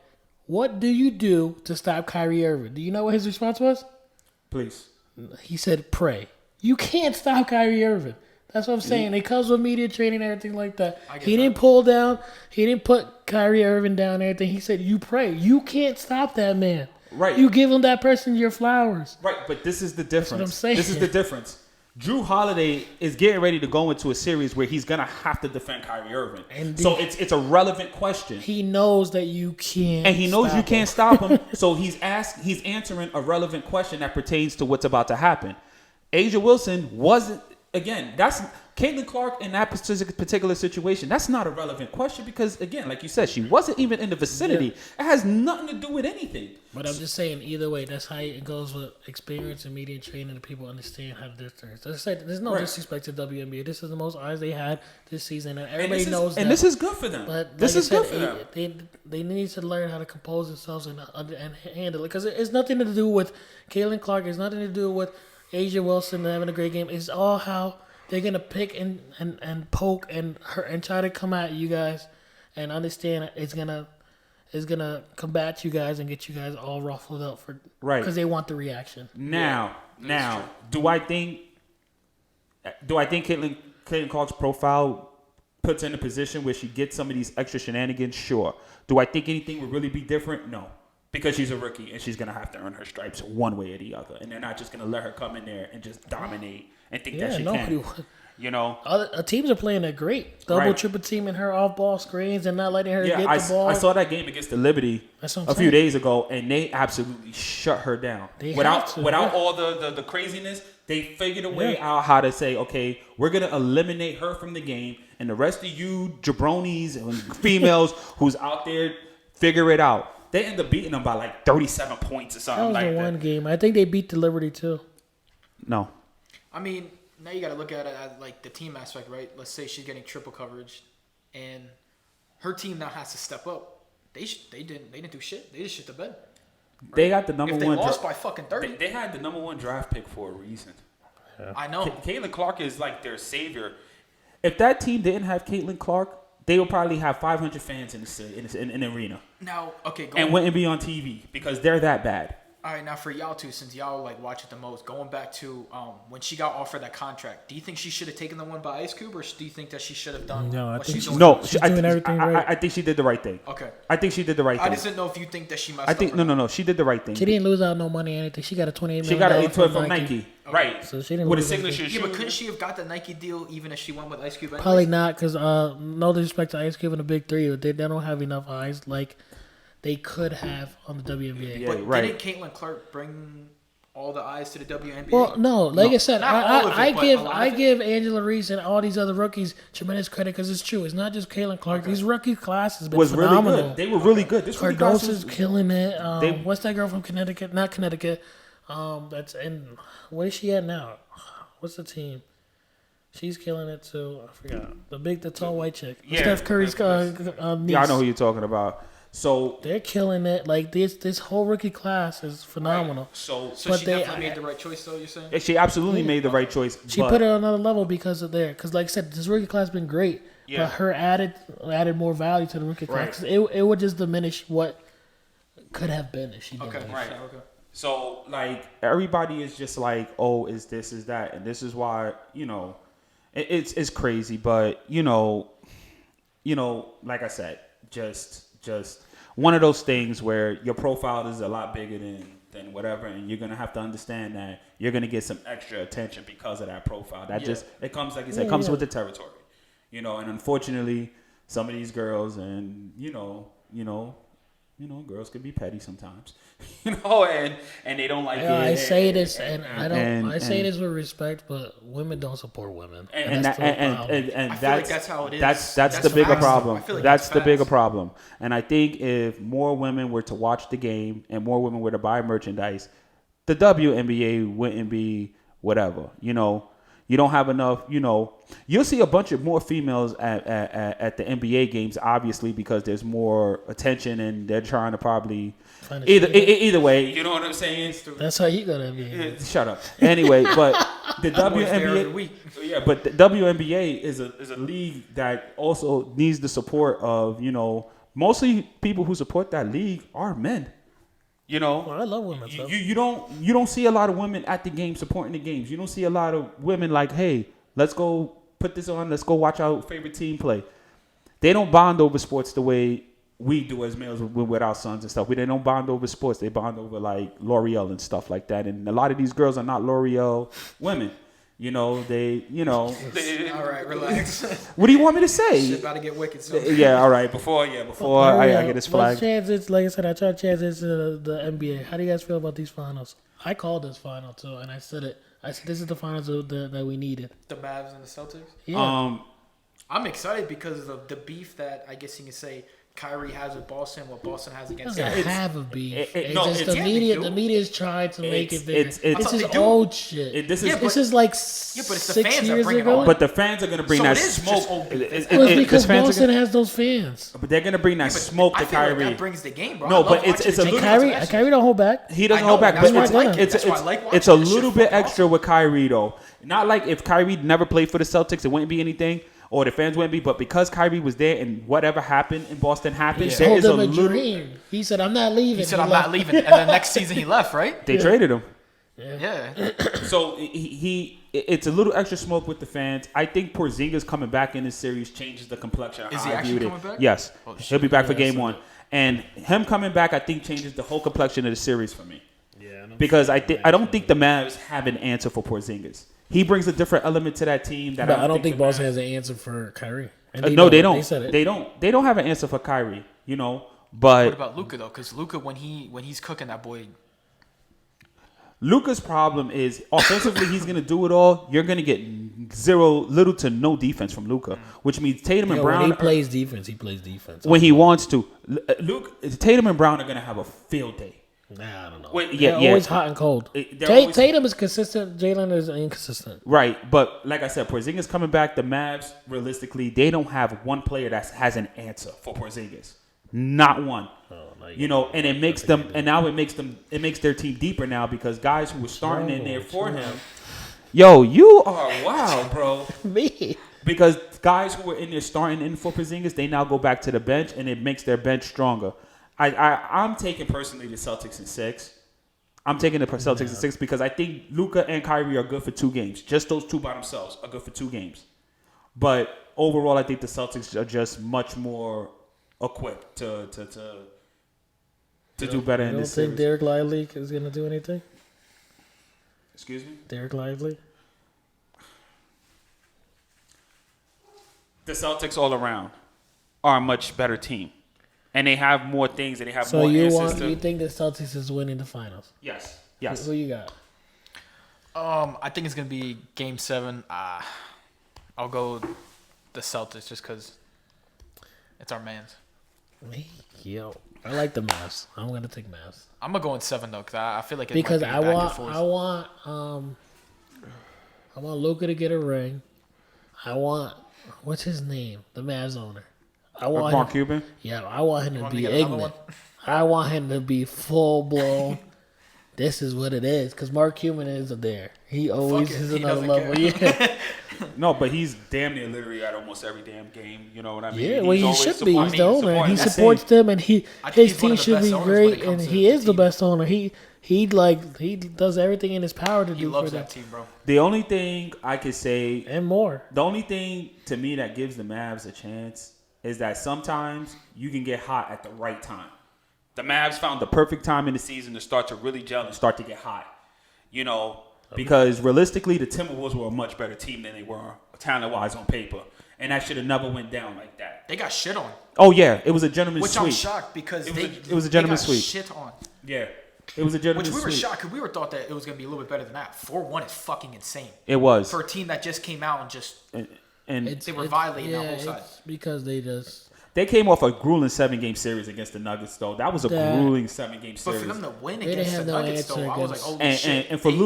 "What do you do to stop Kyrie Irving?" Do you know what his response was? Please. He said, "Pray." You can't stop Kyrie Irving. That's what I'm saying. It comes with media training and everything like that. I get He didn't that. pull down. He didn't put Kyrie Irving down and everything. He said, "You pray. You can't stop that man. Right. You give him that person your flowers." Right, but this is the difference. what I'm saying. This is the difference. Drew Holiday is getting ready to go into a series where he's gonna have to defend Kyrie Irving. And so it's a relevant question. He knows that you can't. And he knows stop you him. can't stop him. So he's answering a relevant question that pertains to what's about to happen. Asia Wilson wasn't, again, that's Caitlin Clark in that particular situation. That's not a relevant question because, again, like you said, she wasn't even in the vicinity. It has nothing to do with anything. But I'm just saying, either way, that's how it goes with experience and media training, and people understand how to do things. As I said, there's no Right. disrespect to WNBA. This is the most eyes they had this season, and And everybody this knows is, that. and this is good for them. But This like is I good said, for them. They need to learn how to compose themselves and handle it because it's nothing to do with Caitlin Clark. It's nothing to do with Asia Wilson having a great game. It's all how they're gonna pick and poke and hurt and try to come at you guys and understand it's gonna combat you guys and get you guys all ruffled up for Right. because they want the reaction. Now, do I think Caitlin Clark's profile puts her in a position where she gets some of these extra shenanigans? Sure. Do I think anything would really be different? No. Because she's a rookie and she's going to have to earn her stripes one way or the other. And they're not just going to let her come in there and just dominate and think that she nobody can. would. You know? Other teams are playing that great. Double, Right. triple teaming her off ball screens and not letting her Yeah, get I, the ball. I saw that game against the Liberty That's what I'm a few saying. days ago, and they absolutely shut her down. They without have to, without yeah. all the craziness, they figured a way Yeah. out how to say, okay, we're gonna eliminate her from the game, and the rest of you jabronis and females who's out there, figure it out. They end up beating them by like 37 points or That something was like the that. one game. I think they beat the Liberty too. No, I mean, now you got to look at it at like the team aspect, right? Let's say she's getting triple coverage, and her team now has to step up. They didn't do shit. They just shit the bed. they got the number If they one. lost by fucking 30, They had the number one draft pick for a reason. I know. Caitlin Clark is like their savior. If that team didn't have Caitlin Clark, they would probably have 500 fans in the arena Now, okay, and wouldn't be on TV because they're that bad. All right, now for y'all two, since y'all like watch it the most, going back to when she got offered that contract, do you think she should have taken the one by Ice Cube, or do you think that she should have done No, I what think she's she- doing? No, She's I doing think- everything right. I think she did the right thing. Okay. I think she did the right I thing. just didn't know if you think that she messed I think up. or no. She did the right thing. She didn't lose out no money or anything. She got a $28 million. She got it from from Nike, Okay. right? So she didn't with a lose anything. signature Yeah, but shoe. couldn't she have got the Nike deal even if she went with Ice Cube? Anyways? Probably not, because no disrespect to Ice Cube and the Big Three, but they don't have enough eyes like they could have on the WNBA. Yeah, But right. didn't Caitlin Clark bring all the eyes to the WNBA? Well, no, like I said, Not all of it, I but give a lot I of it. give Angela Reese and all these other rookies tremendous credit because it's true. It's not just Caitlin Clark. These rookie class has been Was really phenomenal. good. They were really good. This rookie class Cardoso's was killing it. they- What's that girl from Connecticut? Not Connecticut. That's in. Where is she at now? What's the team? She's killing it too. I forgot the tall white chick. Yeah. Steph Curry's niece. Yeah, I know who you're talking about. So They're killing it. Like this whole rookie class is phenomenal. so So but she they- definitely made the right choice, though. You're saying? she absolutely made the right choice. She but put it on another level because of there. Because like I said, this rookie class has been great. Yeah. But her added more value to the rookie class. Right. 'Cause it would just diminish what could have been if she didn't. Okay, Right. Okay. So like everybody is just like, oh, is this, is that, and this is why it's crazy. But like I said, just one of those things where your profile is a lot bigger than whatever, and you're gonna have to understand that you're gonna get some extra attention because of that profile. That just it comes like you said, comes with the territory, and unfortunately, some of these girls and girls can be petty sometimes, and they don't like it. I say this, and I don't. and- I say and- this with respect, but women don't support women, and that's that, the problem. and I feel like that's how it is. That's That's the bigger fast, though. problem. I feel like That's that's the bigger fast. problem. And I think if more women were to watch the game and more women were to buy merchandise, the WNBA wouldn't be whatever. You don't have enough. You'll see a bunch of more females at the NBA games, obviously, because there's more attention and they're trying to probably Find a either way. You know what I'm saying? That's how you gotta be. Shut up. Anyway, but the Boys there every WNBA, week. yeah, but the WNBA is a league that also needs the support of mostly people who support that league are men. Well, I love women You, stuff. you don't see a lot of women at the game supporting the games. You don't see a lot of women like, hey, let's go put this on. Let's go watch our favorite team play. They don't bond over sports the way we do as males with our sons and stuff. They don't bond over sports. They bond over like L'Oreal and stuff like that. And a lot of these girls are not L'Oreal women. All right, relax. What do you want me to say? Shit about to get wicked soon. Yeah, all right. Before I get this flag. Let's transit. Like I said, I try to transit to the NBA. How do you guys feel about these finals? I called this final too, and I said it. I said this is the finals that we needed. The Mavs and the Celtics. Yeah. I'm excited because of the beef that I guess you can say Kyrie has with Boston, what Boston has It against doesn't them. have a beef. it- It's no, just it's- the yeah, media. they do. The media is trying to make It's- it bigger. it's- it's- This I thought is they do. old shit. This Yeah, is, This is like but it's the 6 fans that years bring it ago. on. but the fans are gonna bring So that it is smoke. just old beef. It was because fans are Boston gonna, has those fans. but they're gonna bring that But smoke to I feel like Kyrie. that brings the game, bro. No, I love but it's watching a the little- game. Kyrie don't hold back. He doesn't I hold know, back, that's but why I it's like it. it's That's why I it's, like watching it's a it. It's little just bit fucking extra with Kyrie though. Not like if Kyrie never played for the Celtics, it wouldn't be anything, or the fans wouldn't be. But because Kyrie was there and whatever happened in Boston happened, He there sold is a them a little. dream. He said, "I'm not leaving." He said, "I'm left. not leaving," and then next season he left, right? They traded him, Yeah. so it's a little extra smoke with the fans. I think Porzingis coming back in this series changes the complexion. Of Is how he I actually viewed it. coming back? Yes, Oh, shit. he'll be back for Yeah, game so one, and him coming back, I think changes the whole complexion of the series for me. Yeah, Because I don't think the Mavs have an answer for Porzingis. He brings a different element to that team. That But I don't think the Boston Mavs- has an answer for Kyrie. And No, know they it. don't. They said it. They don't have an answer for Kyrie. But What about Luka though? Because Luka, when he's cooking, that boy. Luka's problem is offensively he's gonna do it all. You're gonna get little to no defense from Luka, which means Tatum and When Brown he plays defense, he plays defense. when he wants to. Tatum and Brown are gonna have a field day. Nah, I don't know. Wait, They're yeah. always hot and cold. They're always- Tatum is consistent. Jalen is inconsistent. Right, but like I said, Porzingis coming back. The Mavs, realistically, they don't have one player that has an answer for Porzingis. Not one. And it makes them, and now it makes their team deeper now because guys who were starting in there for him. Yo, you are wow, bro. Me. Because guys who were in there starting in for Porzingis, they now go back to the bench, and it makes their bench stronger. I'm taking personally the Celtics in 6. I'm taking the Celtics in 6 because I think Luka and Kyrie are good for 2 games. Just those two by themselves are good for 2 games. But overall, I think the Celtics are just much more equipped to do better You in don't this think series. Derek Lively is going to do anything? Excuse me? Derek Lively? The Celtics all around are a much better team. And they have more things and they have So more you answers to. think the Celtics is winning the finals? Yes. Yes. Who you got? I think it's gonna be Game 7. I'll go the Celtics just because it's our man's. Me? Yo, I like the Mavs. I'm gonna take Mavs I'm gonna go in 7 though because I feel like it because might be I back and want forth. I want Luka to get a ring. I want what's his name? The Mavs owner. I want Mark him, Cuban. yeah, I want him to want be me to get another ignorant. I want him to be full blown. This is what it is because Mark Cuban isn't there. He always it. is He another doesn't level. Yeah, No, but he's damn near literally at almost every damn game. You know what I mean? yeah. Well, He's he always should be. He's supporting- the owner. And he supporting. supports them, and I think his he's one team of the should best be owners when it great. comes And to he the is the team. best owner. He does everything in his power to He do loves for them that team, bro. The only thing I could say, and more. the only thing to me that gives the Mavs a chance is that sometimes you can get hot at the right time. The Mavs found the perfect time in the season to start to really gel and start to get hot. You know, because realistically, the Timberwolves were a much better team than they were talent-wise on paper. And that should have never went down like that. They got shit on, Oh, yeah. It was a gentleman's which sweep. I'm shocked because It was a gentleman's they got sweep. shit on. Yeah. It was a gentleman's Which we were sweep. shocked because we were thought that it was gonna be a little bit better than that. 4-1 is fucking insane It was. for a team that just came out and just And They were violating the whole side. It's because they just they came off a grueling 7-game series against the Nuggets, though. That was a That- grueling 7-game But series. for them to win They didn't against the have no Nuggets, though, answer I was like, against- holy and, shit! and for They-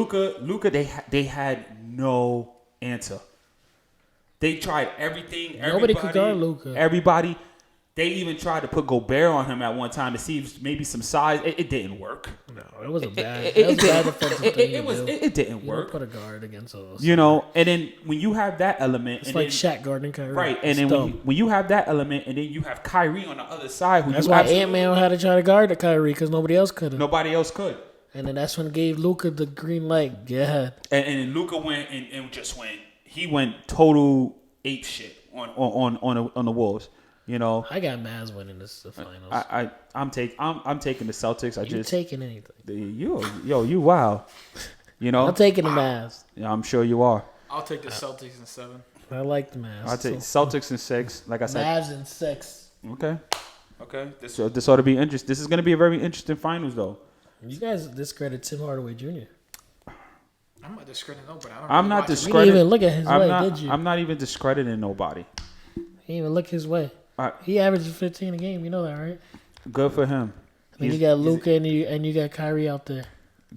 Luka, they had no answer. They tried everything. Nobody could guard Luka. Everybody. They even tried to put Gobert on him at one time to see if maybe some size. It didn't work. no, it was a bad. It- It was it- a bad defensive it- thing. it was. It didn't You work. don't put a guard against us. You know, and then when you have that element, it's and like then, Shaq guarding Kyrie. right, and It's then dumb. when you have that element, and then you have Kyrie on the other side, who That's you why absolutely- Ant-Man had to try to guard the Kyrie because nobody else could have. nobody else could. And then that's when it gave Luka the green light. Go ahead. And Luca went and just went. He went total ape shit on the Wolves. You know, I got Mavs winning this the finals. I'm taking the Celtics. I you just taking anything? you wow. You know, I'm taking the Mavs. yeah, I'm sure you are. I'll take the Celtics in 7. I like the Mavs. I take Celtics in 6. Like I said, Mavs in 6. okay. This ought to be interesting. This is going to be a very interesting finals, though. You guys discredit Tim Hardaway Jr. I'm not discrediting nobody. I don't I'm really not watch it. You discrediting. didn't even look at his way, did you? I'm not even discrediting nobody. He didn't even look his way. I- He averages 15 a game. You know that, right? Good for him. And you He's- got he's- Luka and you got Kyrie out there.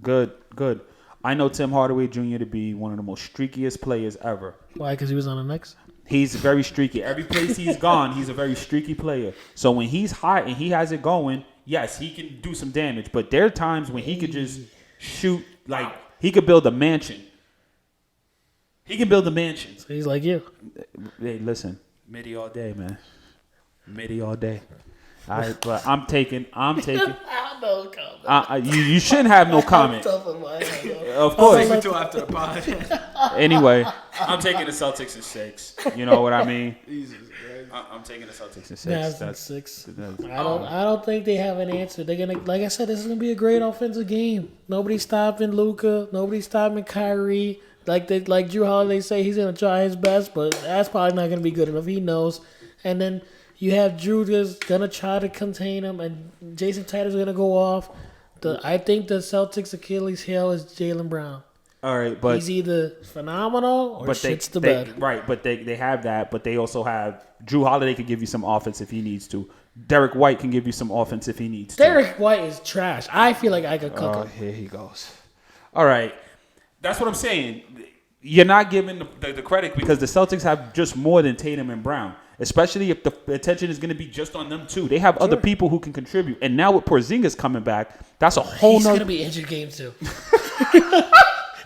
Good. I know Tim Hardaway Jr. to be one of the most streakiest players ever. Why? Because he was on the Knicks. He's very streaky. Every place he's gone, he's a very streaky player. So when he's hot and he has it going, yes, he can do some damage. But there are times when he could just shoot like he could build a mansion. He can build a mansion. So he's like you. Hey, listen, midi all day, man. Midi all day. But I'm taking. I know, comment. You shouldn't have no comment. Of course. Save it till after the pod. Anyway, I'm taking the Celtics in 6. You know what I mean? I'm taking the Celtics in 6. Mavs in That's 6. that's- I don't think they have an answer. They're gonna, like I said, this is gonna be a great offensive game. Nobody's stopping Luka. Nobody's stopping Kyrie. Like Drew Holiday say, he's gonna try his best, but that's probably not gonna be good enough. He knows. And then you have Drew just gonna try to contain him, and Jason Tatum's gonna go off. I think the Celtics' Achilles heel is Jaylen Brown. All right, but He's either phenomenal or shits the bed. right, but they have that, but they also have Drew Holiday can give you some offense if he needs to. Derek White can give you some offense if he needs to. Derek White is trash. I feel like I could cook Oh, him. here he goes. All right, that's what I'm saying. You're not giving the credit because the Celtics have just more than Tatum and Brown, especially if the attention is going to be just on them too. They have other people who can contribute, and now with Porzingis coming back, that's a whole He's nother. gonna be injured game 2.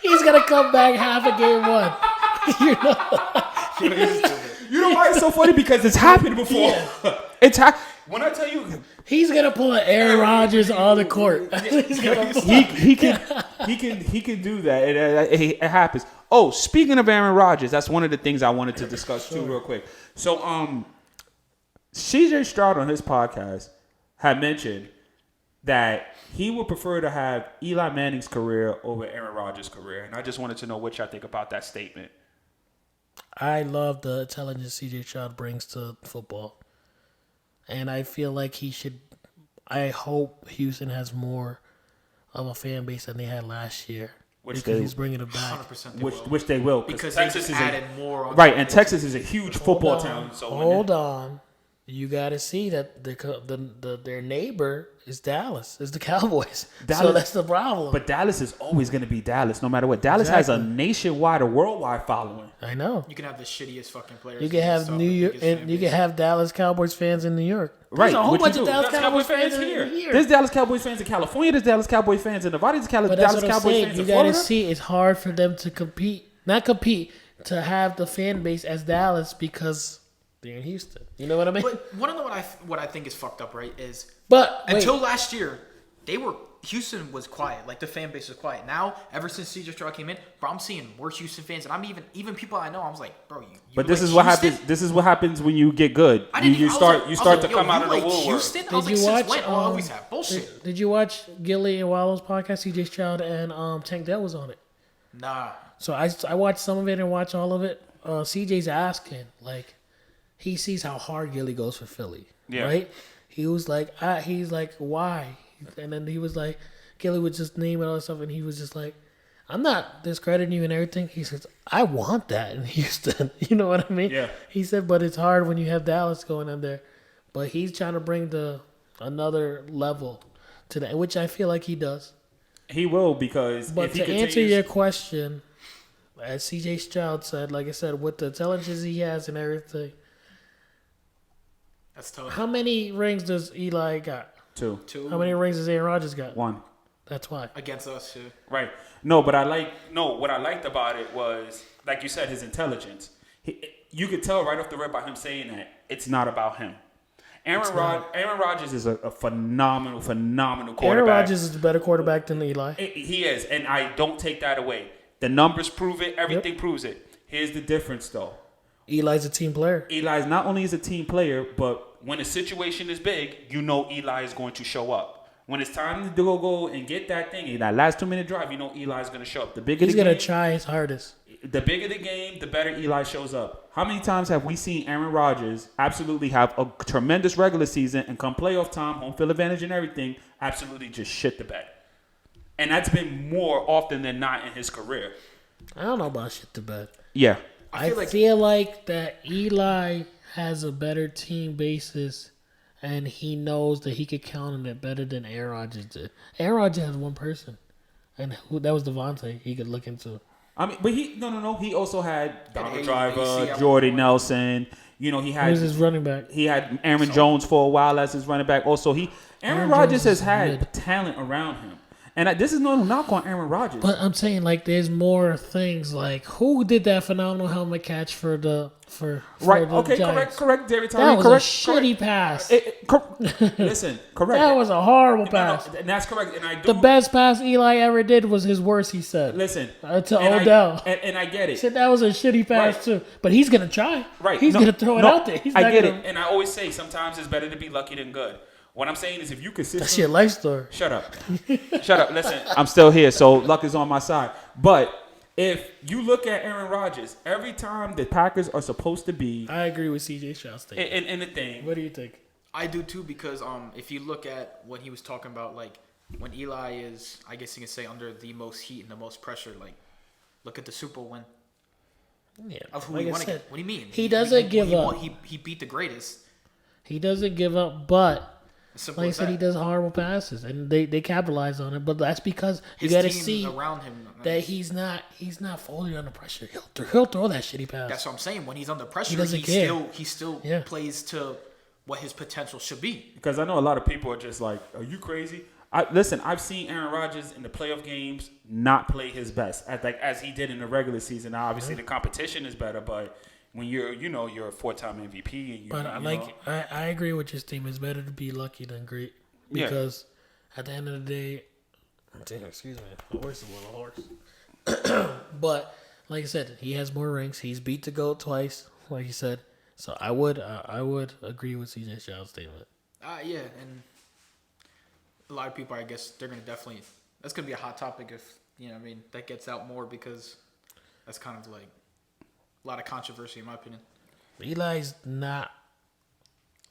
He's gonna come back half of game 1. You know why it's so funny? Because it's happened before. It's when I tell you He's gonna pull an Aaron Rodgers on the court. He's gonna pull- he can do that. It happens. Oh, speaking of Aaron Rodgers, that's one of the things I wanted to discuss too, real quick. So, CJ Stroud on his podcast had mentioned that he would prefer to have Eli Manning's career over Aaron Rodgers' career, and I just wanted to know what y'all think about that statement. I love the intelligence CJ Stroud brings to football, and I feel like he should. I hope Houston has more of a fan base than they had last year. which because they he's bringing it back. 100% which they will because Texas they is just added more. On right, top and of it. Texas is a huge football town. So Hold on. You got to see that their neighbor is Dallas, is the Cowboys. So Dallas- that's the problem. But Dallas is always going to be Dallas, no matter what. Dallas has a Exactly. nationwide, a worldwide following. I know. You can have the shittiest fucking players. You can have New York, and you can have Dallas Cowboys fans in New York. Right, There's a whole what you bunch of do. Dallas There's Cowboys fans here. here. There's Dallas Cowboys fans in California. There's Dallas Cowboys fans in Nevada. There's But that's Dallas what I'm Cowboys saying. fans You in got to Florida. see it's hard for them to compete, to have the fan base as Dallas because they're in Houston. You know what I mean? But want to know what I think is fucked up, right? Is But wait, until last year, Houston was quiet. Like the fan base was quiet. Now, ever since CJ Stroud came in, bro, I'm seeing worse Houston fans, and I'm even people I know. I was like, bro, you. But this like is what Houston? happens. This is what happens when you get good. I didn't. You I was start like- you I was start like, to yo, come out you of the like woodwork. Houston? I did was you like, watch? since when? Oh, I always have bullshit. Did you watch Gilly and Wallow's podcast? CJ Stroud and Tank Dell was on it. Nah. So I watched some of it and watched all of it. CJ's asking, like, he sees how hard Gilly goes for Philly, Yeah. right? He was like, he's like, why? And then he was like, Gilly would just name it all stuff, and he was just like, I'm not discrediting you and everything. He says, I want that in Houston. You know what I mean? Yeah. He said, but it's hard when you have Dallas going in there. But he's trying to bring another level to that, which I feel like he does. He will, because But if he to continues, answer your question, as CJ Stroud said, like I said, with the intelligence he has and everything, That's tough. how many rings does Eli got? two, How many rings does Aaron Rodgers got? one. That's why. Against us, too. Right. No, but what I liked about it was, like you said, his intelligence. You could tell right off the rip by him saying that it's not about him. Aaron Rodgers is a phenomenal quarterback. Aaron Rodgers is a better quarterback than Eli. He is, and I don't take that away. The numbers prove it. Everything proves it. Here's the difference, though. Eli's a team player. Eli's not only is a team player, but when a situation is big, you know Eli is going to show up. When it's time to go and get that thing, in that last 2-minute drive, you know Eli is going to show up. The bigger He's the going to game, try his hardest. the bigger the game, the better Eli shows up. How many times have we seen Aaron Rodgers absolutely have a tremendous regular season and come playoff time, home field advantage and everything, absolutely just shit the bed? And that's been more often than not in his career. I don't know about shit to bet. Yeah. I feel like- feel like that Eli has a better team basis, and he knows that he could count on it better than Aaron Rodgers did. Aaron Rodgers has one person, and that was Devontae. He could look into. I mean, but he also had Donald AC Driver, at Jordy one point. Nelson. You know, he Who was had his running back? he had Aaron Jones for a while as his running back. Also, Aaron Aaron Rodgers Jones has is had mid. talent around him. And this is no knock on Aaron Rodgers. But I'm saying, like, there's more things. Like, who did that phenomenal helmet catch for the right. the Okay. Giants? Correct. David That Tyree. was Correct. a shitty pass. Listen. Correct. That was a horrible No, pass. and that's correct. And I do. The best pass Eli ever did was his worst. He said Listen. to and Odell. and I get He it. said that was a shitty pass Right. too. But he's gonna try. Right. He's No, gonna throw it no, out there. He's I not get gonna, it. And I always say sometimes it's better to be lucky than good. What I'm saying is if you consistently That's your life story. Shut up. Shut up. Listen, I'm still here, so luck is on my side. But if you look at Aaron Rodgers, every time the Packers are supposed to be I agree with CJ Stroud's statement. in the thing, What do you think? I do too because if you look at what he was talking about, like when Eli is, I guess you can say, under the most heat and the most pressure, like look at the Super Bowl win Yeah, of who like he I won said, against. What do you mean? he doesn't give he up. won- He beat the greatest. he doesn't give up, but As simple like I as said, that. he does horrible passes, and they capitalize on it. But that's because you His got to team see around him. that he's not folding under pressure. He'll throw that shitty pass. That's what I'm saying. When he's under pressure, doesn't he care. still Yeah. plays to what his potential should be. because I know a lot of people are just like, "Are you crazy?" Listen, I've seen Aaron Rodgers in the playoff games not play his best as he did in the regular season. Now, obviously, the competition is better, but when you're a 4-time MVP and But I agree with your statement. It's better to be lucky than great because at the end of the day, excuse me, a horse is a horse. But like I said, he has more rings. He's beat the GOAT twice, like you said. So I would agree with CJ Stroud's statement. Yeah, and a lot of people, I guess, they're gonna definitely. That's gonna be a hot topic if that gets out more because that's kind of like a lot of controversy in my opinion. Eli's not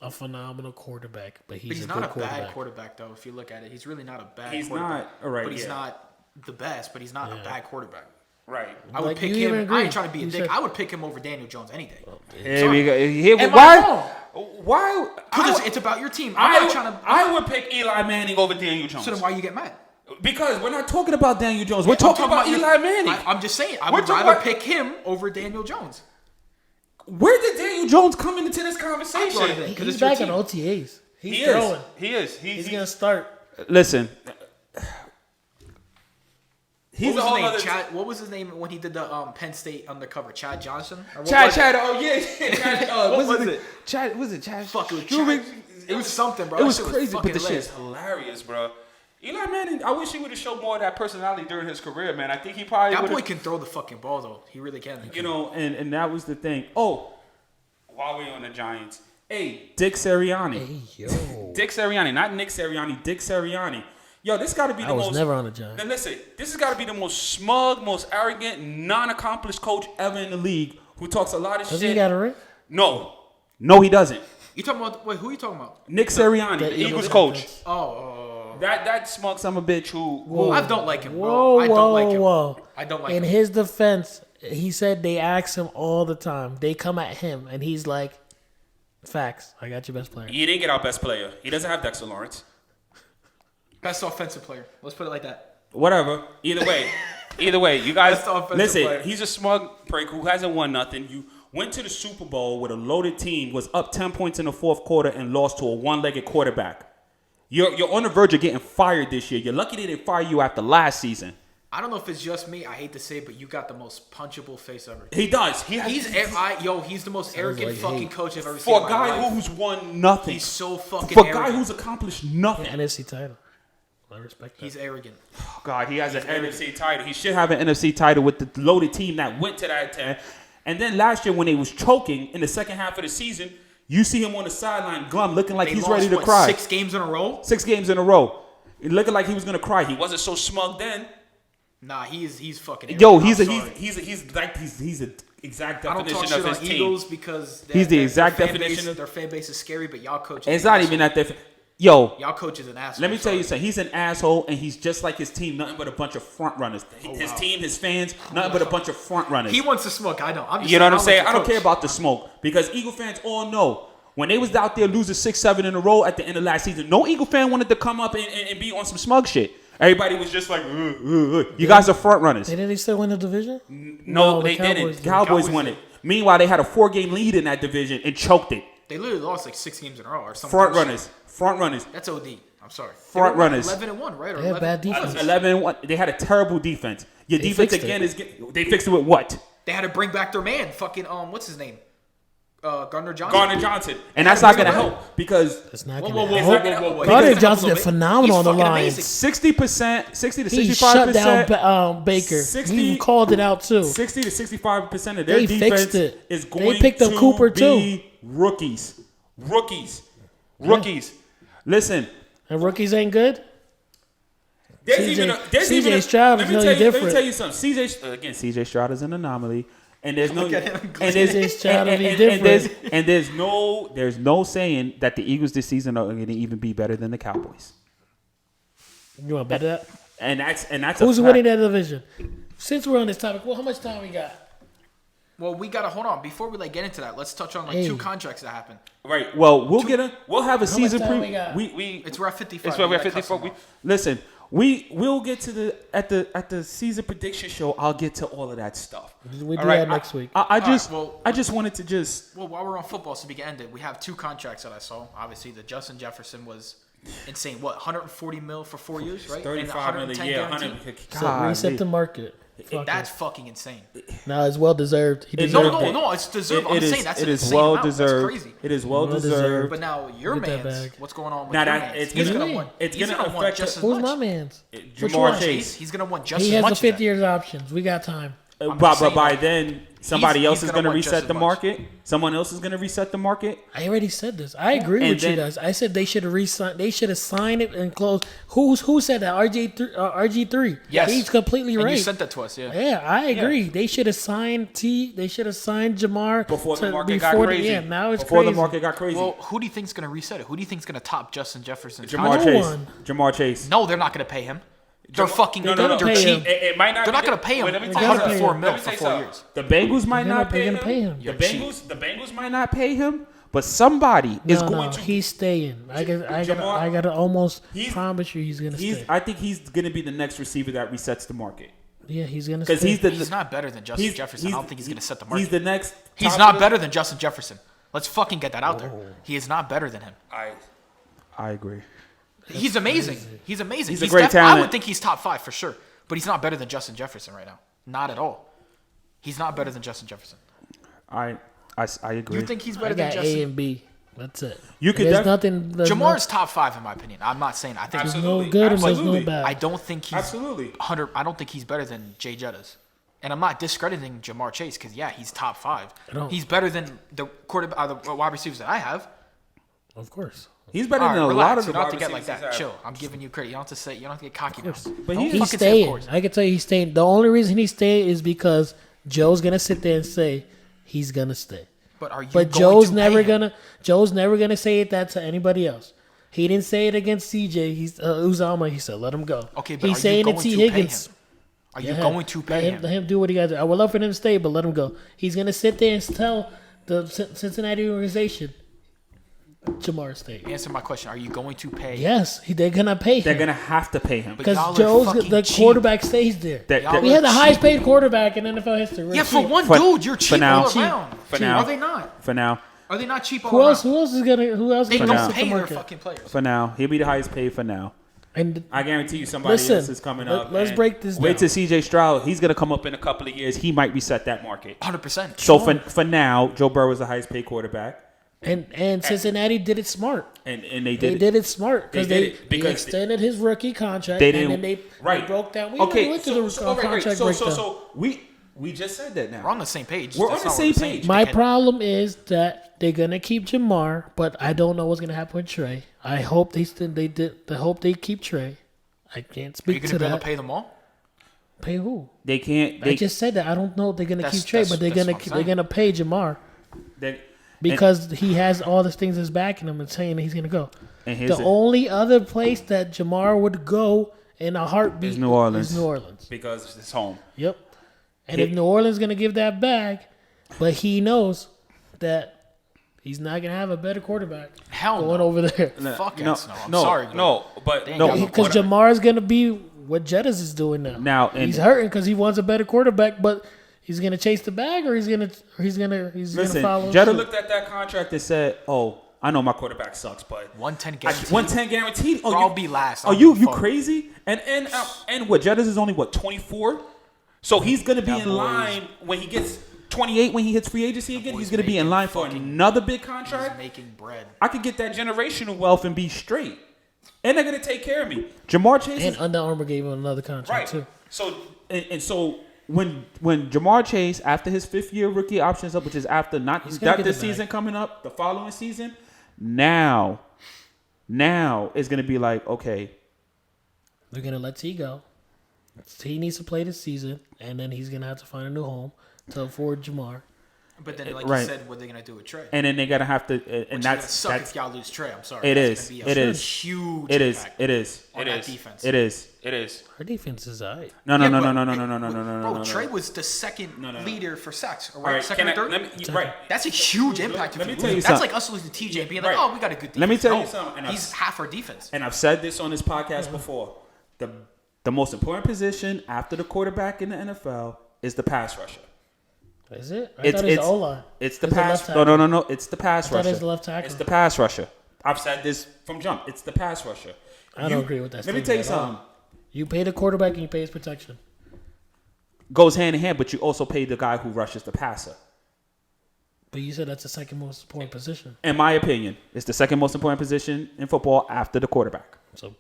a phenomenal quarterback, but But he's he's a not good a quarterback. bad quarterback though. If you look at it, he's really not a bad. He's quarterback. not all right. But he's yeah. not the best, but he's not a bad quarterback. Right. I would Like, pick you even him. agree. I ain't trying to be a You dick. said- I would pick him over Daniel Jones any day. Here we go. Here, Am I why? wrong? Why? Because it's about your team. I'm not trying to. I would pick Eli Manning over Daniel Jones. So then why you get mad? Because we're not talking about Daniel Jones. We're talking about Eli Manning. I'm just saying. I We're would talking rather about- pick him over Daniel Jones. Where did Daniel Jones come into this I brought it conversation? in. Because He's it's your back in team. OTAs. He's He throwing. is. He is. He's gonna start. Listen. He's What a was, whole his name? other. Chad, what was his name when he did the Penn State undercover? Chad Johnson? Or what Chad. was it? Chad. Oh yeah. Chad, What what's was his it? name? Chad. Was it Chad? Fuck, it was Strubeck? Chad. It was something, bro. It That was shit crazy, but fucking the shit lit. is hilarious, bro. Eli Manning, I wish he would have showed more of that personality during his career, man. I think he probably That would boy have. can throw the fucking ball, though. He really can. You know, and that was the thing. Oh, while we're on the Giants, hey, Dick Sirianni. Yo. Dick Sirianni, not Nick Sirianni, Dick Sirianni. Yo, this got to be I the was most. never on the Giants. Now listen, this has got to be the most smug, most arrogant, non-accomplished coach ever in the league who talks a lot of Doesn't shit. he got a ring? No, he doesn't. You talking about? Wait, who you talking about? Nick Sirianni, the Eagles coach. Oh, That smug son of a bitch who I don't like him, bro. Whoa, I don't like him. whoa. I don't like In him. his defense, he said they ask him all the time. They come at him, and he's like, "Facts. I got your best player." he didn't get our best player. He doesn't have Dexter Lawrence. Best offensive player. Let's put it like that. Whatever. Either way, you guys Best offensive listen. player. He's a smug prick who hasn't won nothing. You went to the Super Bowl with a loaded team, was up 10 points in the fourth quarter, and lost to a one-legged quarterback. You're on the verge of getting fired this year. You're lucky they didn't fire you after last season. I don't know if it's just me. I hate to say it, but you got the most punchable face ever. He does. He's He's the most arrogant like fucking hate. coach I've ever seen. for in a my guy life. who's won nothing. He's so fucking For a guy arrogant. who's accomplished nothing. NFC title. I respect that. He's arrogant. God, he has an NFC title. He should have an NFC title with the loaded team that went to that. And then last year when they was choking in the second half of the season, you see him on the sideline glum looking like They he's lost, ready to what, cry. 6 games in a row? 6 games in a row. Looking like he was going to cry. He wasn't so smug then. Nah, he's fucking arrogant. Yo, I'm he's the exact I don't definition talk of shit his on team. Eagles because He's the exact their fan definition base, of- their fan base is scary, but y'all coach. It's not even that different. Yo, Y'all coach is an asshole. let me tell you sorry. something. He's an asshole, and he's just like his team. Nothing but a bunch of front runners. His wow. team, his fans, nothing but a bunch of front runners. He wants to smoke. I know. I'm just You know what I'm how saying? much I you don't care coach. about the smoke because Eagle fans all know when they was out there losing 6-7 in a row at the end of last season, no Eagle fan wanted to come up and be on some smug shit. Everybody was just like, you guys are front runners. Didn't they still win the division? No, the they Cowboys didn't. did. Cowboys Cowboys won did. it. Meanwhile, they had a 4-game lead in that division and choked it. They literally lost like 6 games in a row or something. Front runners. Front runners. That's OD. I'm sorry. Front runners. 11-1, right? Or They have 11 bad defense. 11-1. They had a terrible defense. Your They defense fixed again it. they fixed it with what? They had to bring back their man. Fucking what's his name? Gardner Johnson. Gardner Johnson. And They that's had not to going to bring him help because It's not Whoa, going whoa, to whoa, help. whoa, whoa, whoa. Gardner He doesn't Johnson have did a little bit. phenomenal on the He's fucking Lions. amazing. 60% 60 to He 65%. shut down Baker. 60 he called it out too. 60 to 65% of their They defense fixed it. is They going picked up to Cooper, be too. rookies. Listen, And rookies ain't good. CJ Stroud is really Let me different. tell you something. CJ Stroud is an anomaly, and there's no Look at him. CJ Stroud will be different. there's no saying that the Eagles this season are going to even be better than the Cowboys. You want to bet that? And that's Who's a fact. winning that division? Since we're on this topic, well, how much time we got? Well, we gotta hold on before we get into that. Let's touch on Hey. 2 contracts that happened. Right. Well, we'll have a season time we preview. got? It's we're at 55. It's where we're We at gotta cut 54. some off. Listen, we'll get to the season prediction show. I'll get to all of that stuff. We do All right, that next week. I just All right, well- I just wanted to just Well, while we're on football, so we can end it. We have 2 contracts that I saw. Obviously, the Justin Jefferson was insane. What, 140 mil for 4 years, right? And 35 million. 110 Yeah, guaranteed? 100. So reset the market. Fuck That's it. fucking insane. No, it's well deserved. He It- deserved No, it. no, it's deserved. I'm It is. saying that's It an is insane well amount. That's deserved. crazy. It is well Well deserved. deserved. But now your Get that man's, bag. what's going on with Now your that- man's? it's He's gonna- gonna want. it's He's gonna gonna want affect just as Who's much. my man's? Which Jamar one? Chase. He's gonna want just He as has much. the as that. 50 years options. We got time. I'm But just saying, by like, then, somebody he's else is gonna going to want just reset as the much. market. Someone else is going to reset the market. I already said this. I agree And with you then- guys. I said they should have re-signed. They should have signed it and closed. Who said that? RG3. Yes. He's completely And right. you sent that to us, yeah. Yeah, I agree. They should have signed They should have signed Jamar Before the market before got crazy. Yeah, now it's Before crazy. the market got crazy. Well, who do you think's gonna reset it? Who do you think's gonna top Justin Jefferson? Jamar No Chase. one. Jamar Chase. No, they're not gonna pay him. They're fucking. They're They're, gonna they're pay cheap. him. It might not. They're be not gonna the- pay him Wait, let me tell you 104 something. mil Let me for tell you 4 something. years. The Bengals might They're not pay gonna him. pay him. The You're Bengals might not pay him, but somebody is No, going no, to. he's staying. I Jamar- gotta almost He's- promise you he's gonna stay. I think he's going to be the next receiver that resets the market Yeah, he's gonna because stay. He's not better than Justin Jefferson. I don't think he's going to set the market. He's the next. He's top not of the- better than Justin Jefferson. Let's fucking get that out there. He is not better than him. I agree. He's amazing. He's amazing. He's a great I talent. would think he's top 5 for sure. But he's not better than Justin Jefferson right now. Not at all. He's not better than Justin Jefferson. I agree. You think he's I better than got Justin? A and B. That's it. You could There's def- nothing. There's Jamar's top 5 in my opinion. I'm not saying. I think There's Absolutely. no good and there's Absolutely. no bad. I don't think he's Absolutely. 100. I don't think he's better than Jay Jettas. And I'm not discrediting Jamar Chase because yeah, he's top 5. don't. He's better than the the wide receivers that I have. Of course. He's better All right, than a relax. lot of the You don't have to wide get like receivers that. he's Chill. had. I'm giving you credit. You don't have to say. You don't have to get cocky now. But Don't he's He's fucking say of staying. course. I can tell you he's staying. The only reason he's staying is because Joe's gonna sit there and say he's gonna stay. But are you? But going Joe's to never pay him? gonna say that to anybody else. He didn't say it against CJ. He's Uzama. He said let him go. Okay, but he's are saying you it going to to pay Higgins. him? Are you Yeah, going to pay him? Let him do what he got to do. I would love for him to stay, but let him go. He's gonna sit there and tell the Cincinnati organization Jamar stay. Answer my question. Are you going to pay? Yes, they're gonna pay They're him gonna have to pay him. But y'all because are Joe's fucking the cheap. quarterback stays there. That- Y'all that- We had the cheap. highest paid quarterback in NFL history. We're Yeah, for cheap. one For- dude, you're for cheap now. all Cheap. around. For now. Are they not? For now, Are they not cheap all Who around? else? Who else is gonna? Who else They is For gonna don't now. sit pay the their market? fucking players. for now, he'll be the highest paid for now. And I guarantee you, somebody Listen, else is coming let- up. let's and break this Wait down. till CJ Stroud. He's gonna come up in a couple of years. He might reset that market. 100%. So for now, Joe Burrow is the highest paid quarterback, and Cincinnati did it smart. and they They did. did it smart because They they, did it because they extended his rookie contract They and didn't. then they Right. broke down. We Okay. went So through the okay, right. contract So breakdown. we just said that now. We're on the same page. We're That's on the not same what we're saying. page. My Dickhead. problem is that they're gonna keep Jamar, but I don't know what's gonna happen with Trey. I hope I hope they keep Trey. I can't Are you speak going to to be able that. to pay them all? Pay who? They can't. I just said that. I don't know if they're gonna That's- keep Trey, that's- but they're that's gonna what I'm they're saying. gonna pay Jamar they, because he has all these things that's backing him and saying that he's gonna go. and here's The it. only other place that Jamar would go in a heartbeat Is New Orleans. Is New Orleans. because it's his home. Yep. And He- if New Orleans gonna give that bag, but he knows that he's not gonna have a better quarterback Hell going no. over there. Fuck no, yes, no. I'm no, sorry. But no, but They ain't no. got no Because Jamar's gonna be what Jettas is doing now. Now, and- he's hurting because he wants a better quarterback, but he's gonna chase the bag or he's gonna Listen, follow. Jetta suit. looked at that contract and said, "Oh, I know my quarterback sucks, but 110 guaranteed. 110 guaranteed. Oh, Bro, you, I'll be last. I Oh, don't you give a fuck. crazy? And what? Jettas is only what 24, so he's gonna be That in boy's- line when he gets 28 when he hits free agency again. boy's He's gonna be in making line for fucking- another big He's contract. making bread. I could get that generational wealth and be straight, and they're gonna take care of me. Jamar Chase And is Under Armour gave him another contract right. too. So and so when Jamar Chase after his 5th year rookie option is up, which is after not He's gonna not get this the bag. season coming up, the following season, now it's gonna be like, okay, They're gonna let T go. T needs to play this season, and then he's gonna have to find a new home to afford Jamar. But then, like Right. you said, what are they going to do with Trey? and then they gotta have to, and Which is that's gonna suck that's if y'all lose Trey. I'm sorry. it That's is, gonna be it a is, huge it is, impact it is, on it that is, defense. it is, it is. Our defense is alright. No, no, Yeah, no, but- no, no, no, no, no, no, no, Bro, no, no. Trey was the second no. leader for sacks, or All right? right, Second can or I, third? let me, right. That's a huge impact. let me if tell you lose. something. That's like us losing TJ and being like, Right. oh, we got a good defense. Let me tell you No, something, and he's half our defense. And I've said this on this podcast before. The most important position after the quarterback in the NFL is the pass rusher. Is it? I thought it was the O-line. It's the It's the pass. left No, tackle. no, no, no. It's the pass thought rusher. it was the left tackle. It's the pass rusher. I've said this from jump. It's the pass rusher. I don't agree with that Let me statement tell you at all. something. You pay the quarterback and you pay his protection. Goes hand in hand, but you also pay the guy who rushes the passer. But you said that's the second most important position. In my opinion, it's the second most important position in football after the quarterback. So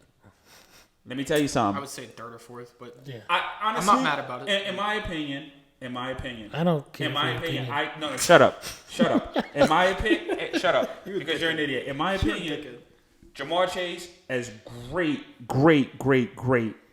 Let me tell you I something. would say third or fourth, but yeah, Honestly, I'm not mad about it. In my opinion, I don't care. In for my your opinion, opinion. no, shut up. In my opinion, shut up, because you're an idiot. In my opinion, Jamar Chase, as great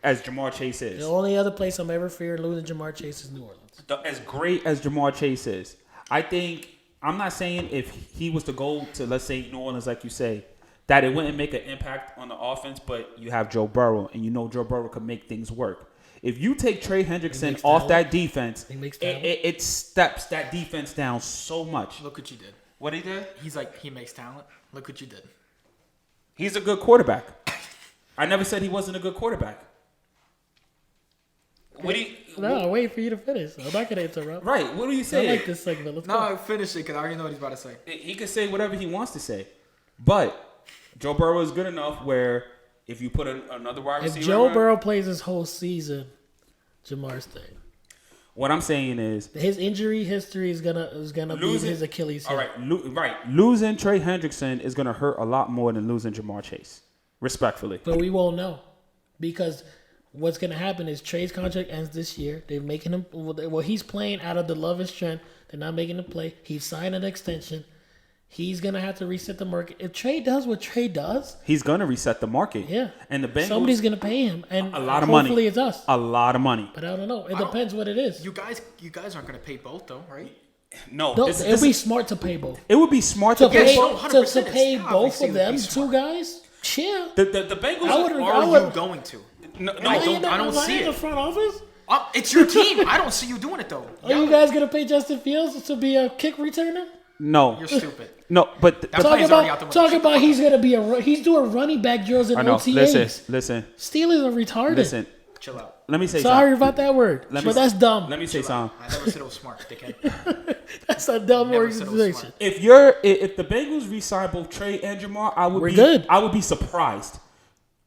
as Jamar Chase The is, only other place I'm ever fearing losing Jamar Chase is New Orleans. as great as Jamar Chase is, I'm not saying if he was to go to, let's say, New Orleans, like you say, that it wouldn't make an impact on the offense, but you have Joe Burrow, and you know Joe Burrow can make things work. If you take Trey Hendrickson off that defense, it steps that defense down so much. Look what you did. What he did? He's like, he makes talent. Look what you did. He's a good quarterback. I never said he wasn't a good quarterback. No, wait for you to finish. I'm not gonna interrupt. Right. What do you say? I like this segment. Let's go. Finish it because I already know what he's about to say. He can say whatever he wants to say, but Joe Burrow is good enough where if you put another wide receiver, if Joe Burrow plays his whole season, Jamar's staying. What I'm saying is his injury history is gonna be his Achilles heel. All right, right. Losing Trey Hendrickson is gonna hurt a lot more than losing Jamar Chase. Respectfully, but we won't know because what's gonna happen is Trey's contract ends this year. They're making him. Well, he's playing out of the love and strength. They're not making him play. He's signed an extension. He's gonna have to reset the market. If Trey does what Trey does, he's gonna reset the market. Yeah, and the Bengals, somebody's gonna pay him, and a lot of money. Hopefully, it's us. A lot of money. But I don't know. It depends what it is. You guys aren't gonna pay both though, right? No, it would be smart to pay both. It would be smart to pay to both of them, two guys. Yeah, the Bengals. Are you going to? No, I don't see it. In the front office. It's your team. I don't see you doing it though. Are you guys gonna pay Justin Fields to be a kick returner? No, you're stupid. No, but talk about he's gonna be he's doing running back drills in OTAs. Listen. Steelers are retarded. Listen, chill out. Let me say. Sorry about that word, but that's dumb. Let me say something. I never said it was smart, dickhead. That's a dumb organization. If the Bengals re-sign both Trey and Jamar, I would be surprised.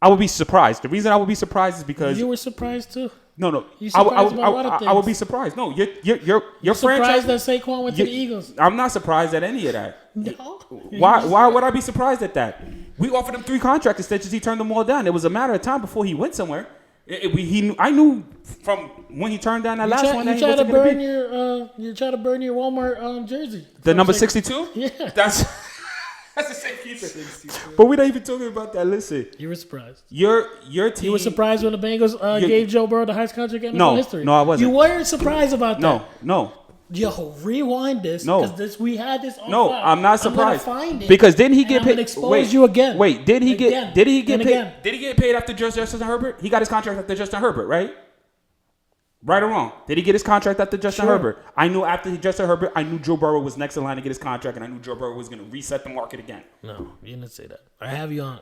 I would be surprised. The reason I would be surprised is because you were surprised too. No. I would be surprised. No, you're surprised that Saquon went to the Eagles. I'm not surprised at any of that. No. Why would I be surprised at that? We offered him 3 contract extensions. He turned them all down. It was a matter of time before he went somewhere. I knew from when he turned down that last one. You try to burn your Walmart jersey. The number 62. Yeah, that's the same keeper. But we're not even talking about that. Listen, you were surprised. Your team. You were surprised when the Bengals gave Joe Burrow the highest contract in NFL history. No, I wasn't. You weren't surprised about that. No. Yo, rewind this. No, because we had this. On no, file. I'm not surprised. I'm find it because didn't he get paid? Expose you again. Wait, did he get paid? Again. Did he get paid after Justin Herbert? He got his contract after Justin Herbert, right? Right or wrong? Did he get his contract after Justin Herbert? I knew after Justin Herbert, I knew Joe Burrow was next in line to get his contract, and I knew Joe Burrow was going to reset the market again. No, you didn't say that. I have you on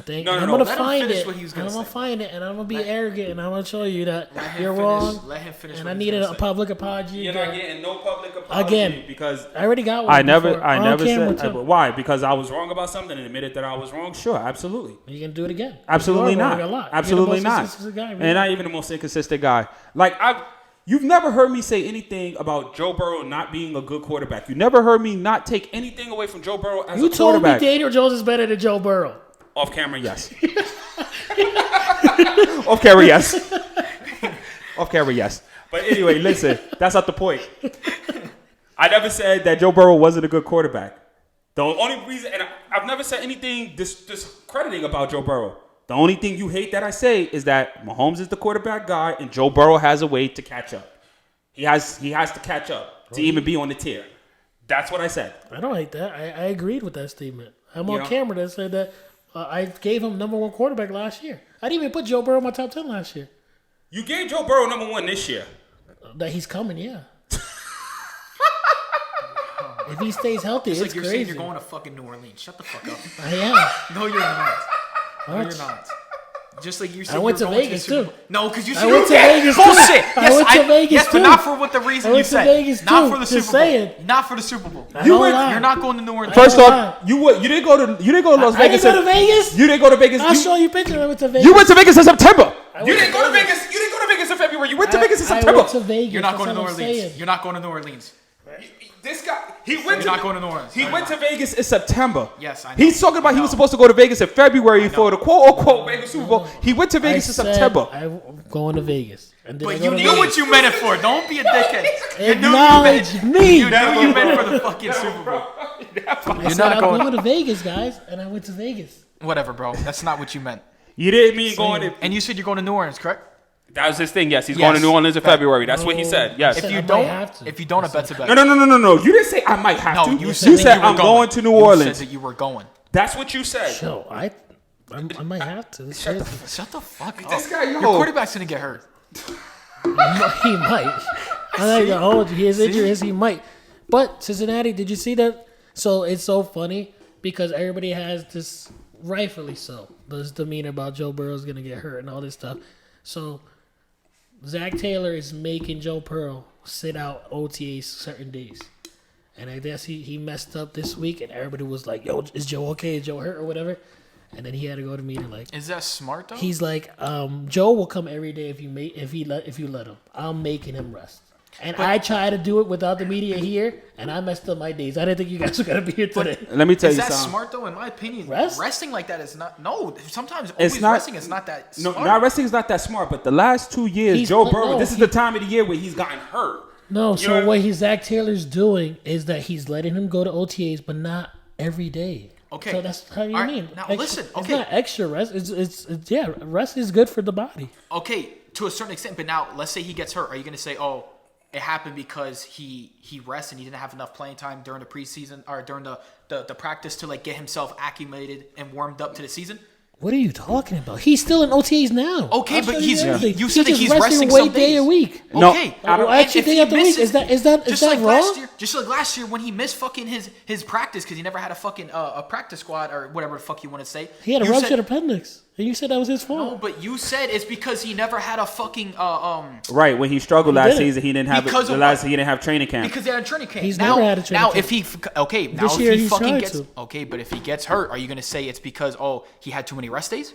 thing. No. I'm going to find it. I'm going to find it, and I'm going to be arrogant, and I'm going to show you that you're wrong. Let him finish. And I needed a public apology. You're not getting no public apology again because I already got one. I never said why, because I was wrong about something and admitted that I was wrong. Sure, absolutely. You can do it again. Absolutely not. Absolutely not. And not even the most inconsistent guy. You've never heard me say anything about Joe Burrow not being a good quarterback. You never heard me not take anything away from Joe Burrow as a quarterback. You told me Daniel Jones is better than Joe Burrow. Off camera, yes. Off camera, yes. Off camera, yes. But anyway, listen, that's not the point. I never said that Joe Burrow wasn't a good quarterback. The only reason, and I've never said anything discrediting about Joe Burrow. The only thing you hate that I say is that Mahomes is the quarterback guy and Joe Burrow has a way to catch up. He has to catch up to even be on the tier. That's what I said. I don't hate that. I agreed with that statement. I'm on camera that said that I gave him number 1 quarterback last year. I didn't even put Joe Burrow in my top 10 last year. You gave Joe Burrow number 1 this year. That he's coming, yeah. If he stays healthy, it's you're crazy. Saying you're going to fucking New Orleans. Shut the fuck up. I am. No, you're not. No, you're not. Just like you said, I went to Vegas too. No, because you said I went to Vegas too. Bullshit. I went to Vegas too. But not for what the reason you said. Vegas not too. for the Super Bowl. Not for the Super Bowl. You're not going to New Orleans. First off, you didn't go to Las Vegas. I didn't go to Vegas. You didn't go to Vegas. I'll show you pictures. I went to Vegas. You went to Vegas in September. You didn't go to Vegas. You didn't go to Vegas in February. You went to Vegas in September. I went to Vegas. You're not going to New Orleans. You're not going to New Orleans. This guy, You're not going to New Orleans. He went to Vegas in September. Yes, I know. He's talking about he was supposed to go to Vegas in February for the quote-unquote Vegas Super Bowl. He went to Vegas in September. I'm going to Vegas. But you knew what you meant it for. Don't be a dickhead. Acknowledge me. You knew you meant it for the fucking Super Bowl. You're not going to Vegas, guys, and I went to Vegas. Whatever, bro. That's not what you meant. You didn't mean going to... And you said you're going to New Orleans, correct? That was his thing, yes. He's going to New Orleans in February. That's what he said, yes. If you don't, I bet's a bet. No. You didn't say I might have to. No, you said I'm going to New Orleans. You said that you were going. That's what you said. So I might have to. It's crazy. Shut the fuck up. This guy, yo. Your quarterback's gonna get hurt. He might. I'm not gonna hold you. His injury is he might. But Cincinnati, did you see that? So it's so funny because everybody has this, rightfully so, this demeanor about Joe Burrow's gonna get hurt and all this stuff. So Zach Taylor is making Joe Burrow sit out OTAs certain days. And I guess he messed up this week, and everybody was like, "Yo, is Joe okay? Is Joe hurt or whatever?" And then he had to go to meeting like. Is that smart though? He's like, Joe will come every day if you let him. I'm making him rest. And I try to do it without the media here, and I messed up my days. I didn't think you guys were gonna be here today. Let me tell Is you that something. smart though? In my opinion, Rest? resting like that is not. No, sometimes It's always not- resting is not that No, smart. not wrestling is not that smart. But the last 2 years, He's- Joe Burrow. no, This is he- the time of the year where he's gotten hurt. No, You so know- what Zach Taylor's doing is that he's letting him go to OTAs, but not every day. Okay. So that's how you All right, mean. now Extra- listen, It's okay. not extra rest. It's yeah. Rest is good for the body. Okay, to a certain extent, but now let's say he gets hurt. Are you gonna say, oh, it happened because he rested and he didn't have enough playing time during the preseason or during the practice to like get himself acclimated and warmed up to the season? What are you talking about? He's still in OTAs now. Okay, I'll but show he's- everything. you said that just he's resting resting way some day days. a week. No, Okay, I don't- Well, actually, if day he after week. misses- Is that just like like last wrong? year? Just like last year when he missed fucking his practice because he never had a fucking a practice squad or whatever the fuck you want to say. He had a You ruptured said- appendix, and you said that was his fault. No, but you said it's because he never had a fucking Right when he struggled He last didn't. season, he didn't have Because the of last. what? He didn't have training camp. because they had a training camp. He's now, never had a training now camp. if he okay now This if year he he's fucking trying gets to. okay, but if he gets hurt, are you gonna say it's because he had too many rest days?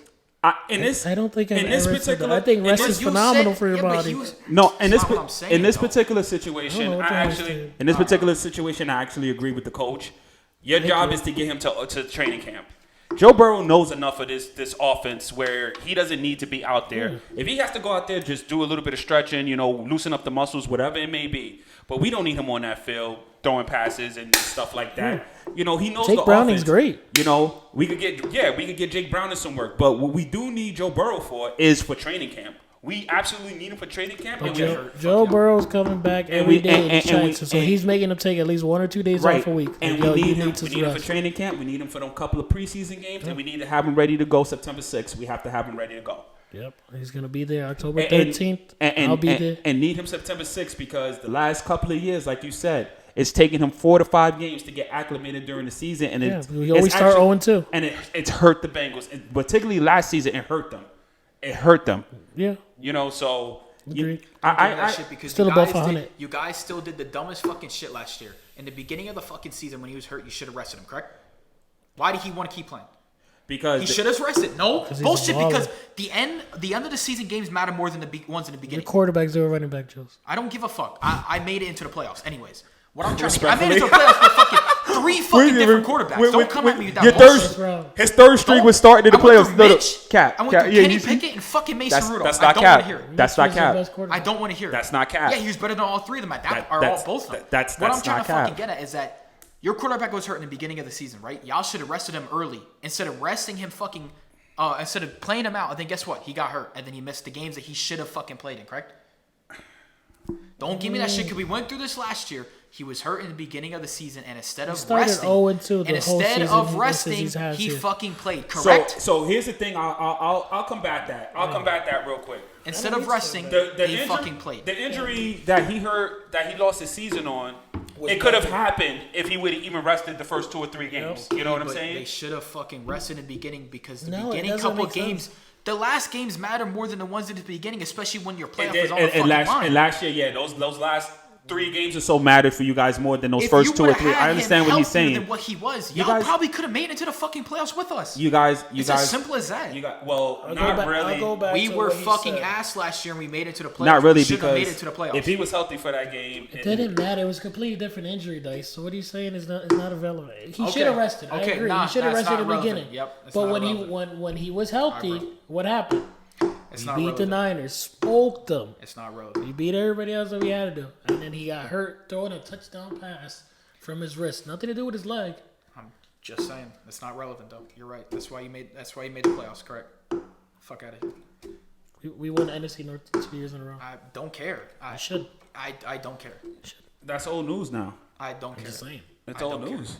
In this, I don't think I've in this ever said that. particular. I think in rest this- is phenomenal for your yeah, but body. he was- No, in this That's not what I'm saying, in this though. particular I don't situation, know what I the actually hell in this particular situation, I actually agree with the coach. Your job is to get him to training camp. Joe Burrow knows enough of this offense where he doesn't need to be out there. If he has to go out there, just do a little bit of stretching, loosen up the muscles, whatever it may be. But we don't need him on that field throwing passes and stuff like that. He knows Jake the Browning's offense. great. We could get Jake Browning some work. But what we do need Joe Burrow for is for training camp. We absolutely need him for training camp. And we, Joe Burrow's coming back every day in and we- China, so and- he's making him take at least 1 or 2 days right. off a week. And Yo, we you need him. to We need him for rest. training camp. We need him for them couple of preseason games, and we need to have him ready to go September 6th. We have to have him ready to go. Yep, he's gonna be there October 13th. I'll be there. And need him September 6th because the last couple of years, like you said, it's taken him 4 to 5 games to get acclimated during the season. And Yeah, it's, we always it's start actually- 0-2. And it's hurt the Bengals. And particularly last season, it hurt them. It hurt them. Yeah, So Agreed. That shit because Still you above guys 500. you guys still did the dumbest fucking shit last year. In the beginning of the fucking season when he was hurt, you should have rested him, correct? Why did he want to keep playing? because He should have rested. No, he's a bullshit. baller. Because the end of the season games matter more than the ones in the your beginning. quarterback's zero running back, Jules. I don't give a fuck. I made it into the playoffs, anyways. What I'm trying to I made it into the playoffs with fucking 3 fucking different quarterbacks. Don't come at me with that your bullshit. third, his third string was starting in the I went playoffs. through No, Mitch, cap. I went cap. through Yeah, Kenny you- Pickett and fucking Mason Rudolph. that's I not don't want to cap. hear it. That's not Mitch was the cap. best quarterback. I don't want to hear it. That's not cap. Yeah, he was better than all three of them. That- Or all that's- both of them. that's what I'm not trying to cap. fucking get at is that your quarterback was hurt in the beginning of the season, right? Y'all should have rested him early instead of resting him fucking. Instead of playing him out, and then guess what? He got hurt, and then he missed the games that he should have fucking played in. Correct? Don't give me that shit because we went through this last year. He was hurt in the beginning of the season, and instead of started resting, 0-2 the and whole instead season of since resting, he's had he here. fucking played. Correct? So here's the thing. I'll combat that. I'll combat that real quick. Instead of resting, The he injury, fucking played. The injury that he hurt, that he lost his season on, it could have happened if he would have even rested the first 2 or 3 games. You know what I'm But saying? They should have fucking rested in the beginning because the No, it beginning doesn't couple make sense. games, the last games matter more than the ones at the beginning, especially when your playoff And, is on the and, fucking and line. last year, yeah, those last 3 games or so mattered for you guys more than those If first you 2 or would've 3. had I understand him what he's healthier saying. Than what he was, You y'all guys- probably could have made it into the fucking playoffs with us. You guys, It's as simple as that. You got well, I'll not go really. back We to were what he fucking said. ass last year and we made it to the playoffs. Not really we shouldn't have because made it to the playoffs. if he was healthy for that game, It didn't matter. It was a completely different injury, Dice. So what he's saying is not irrelevant. He Okay. should have rested. I Okay, agree. nah, he should have that's rested in not the beginning. relevant. Yep, it's but not when relevant. when he was healthy, Alright, bro. what happened? it's He not beat the relevant. Niners, smoked them. It's not relevant. He beat everybody else that we had to do, and then he got hurt throwing a touchdown pass from his wrist. Nothing to do with his leg. I'm just saying, it's not relevant though. You're right. That's why you made the playoffs. Correct. Fuck out of here. We won the NFC North 2 years in a row. I don't care. I should. I don't care. that's old news now. I don't care. Just saying. It's I old don't care. news.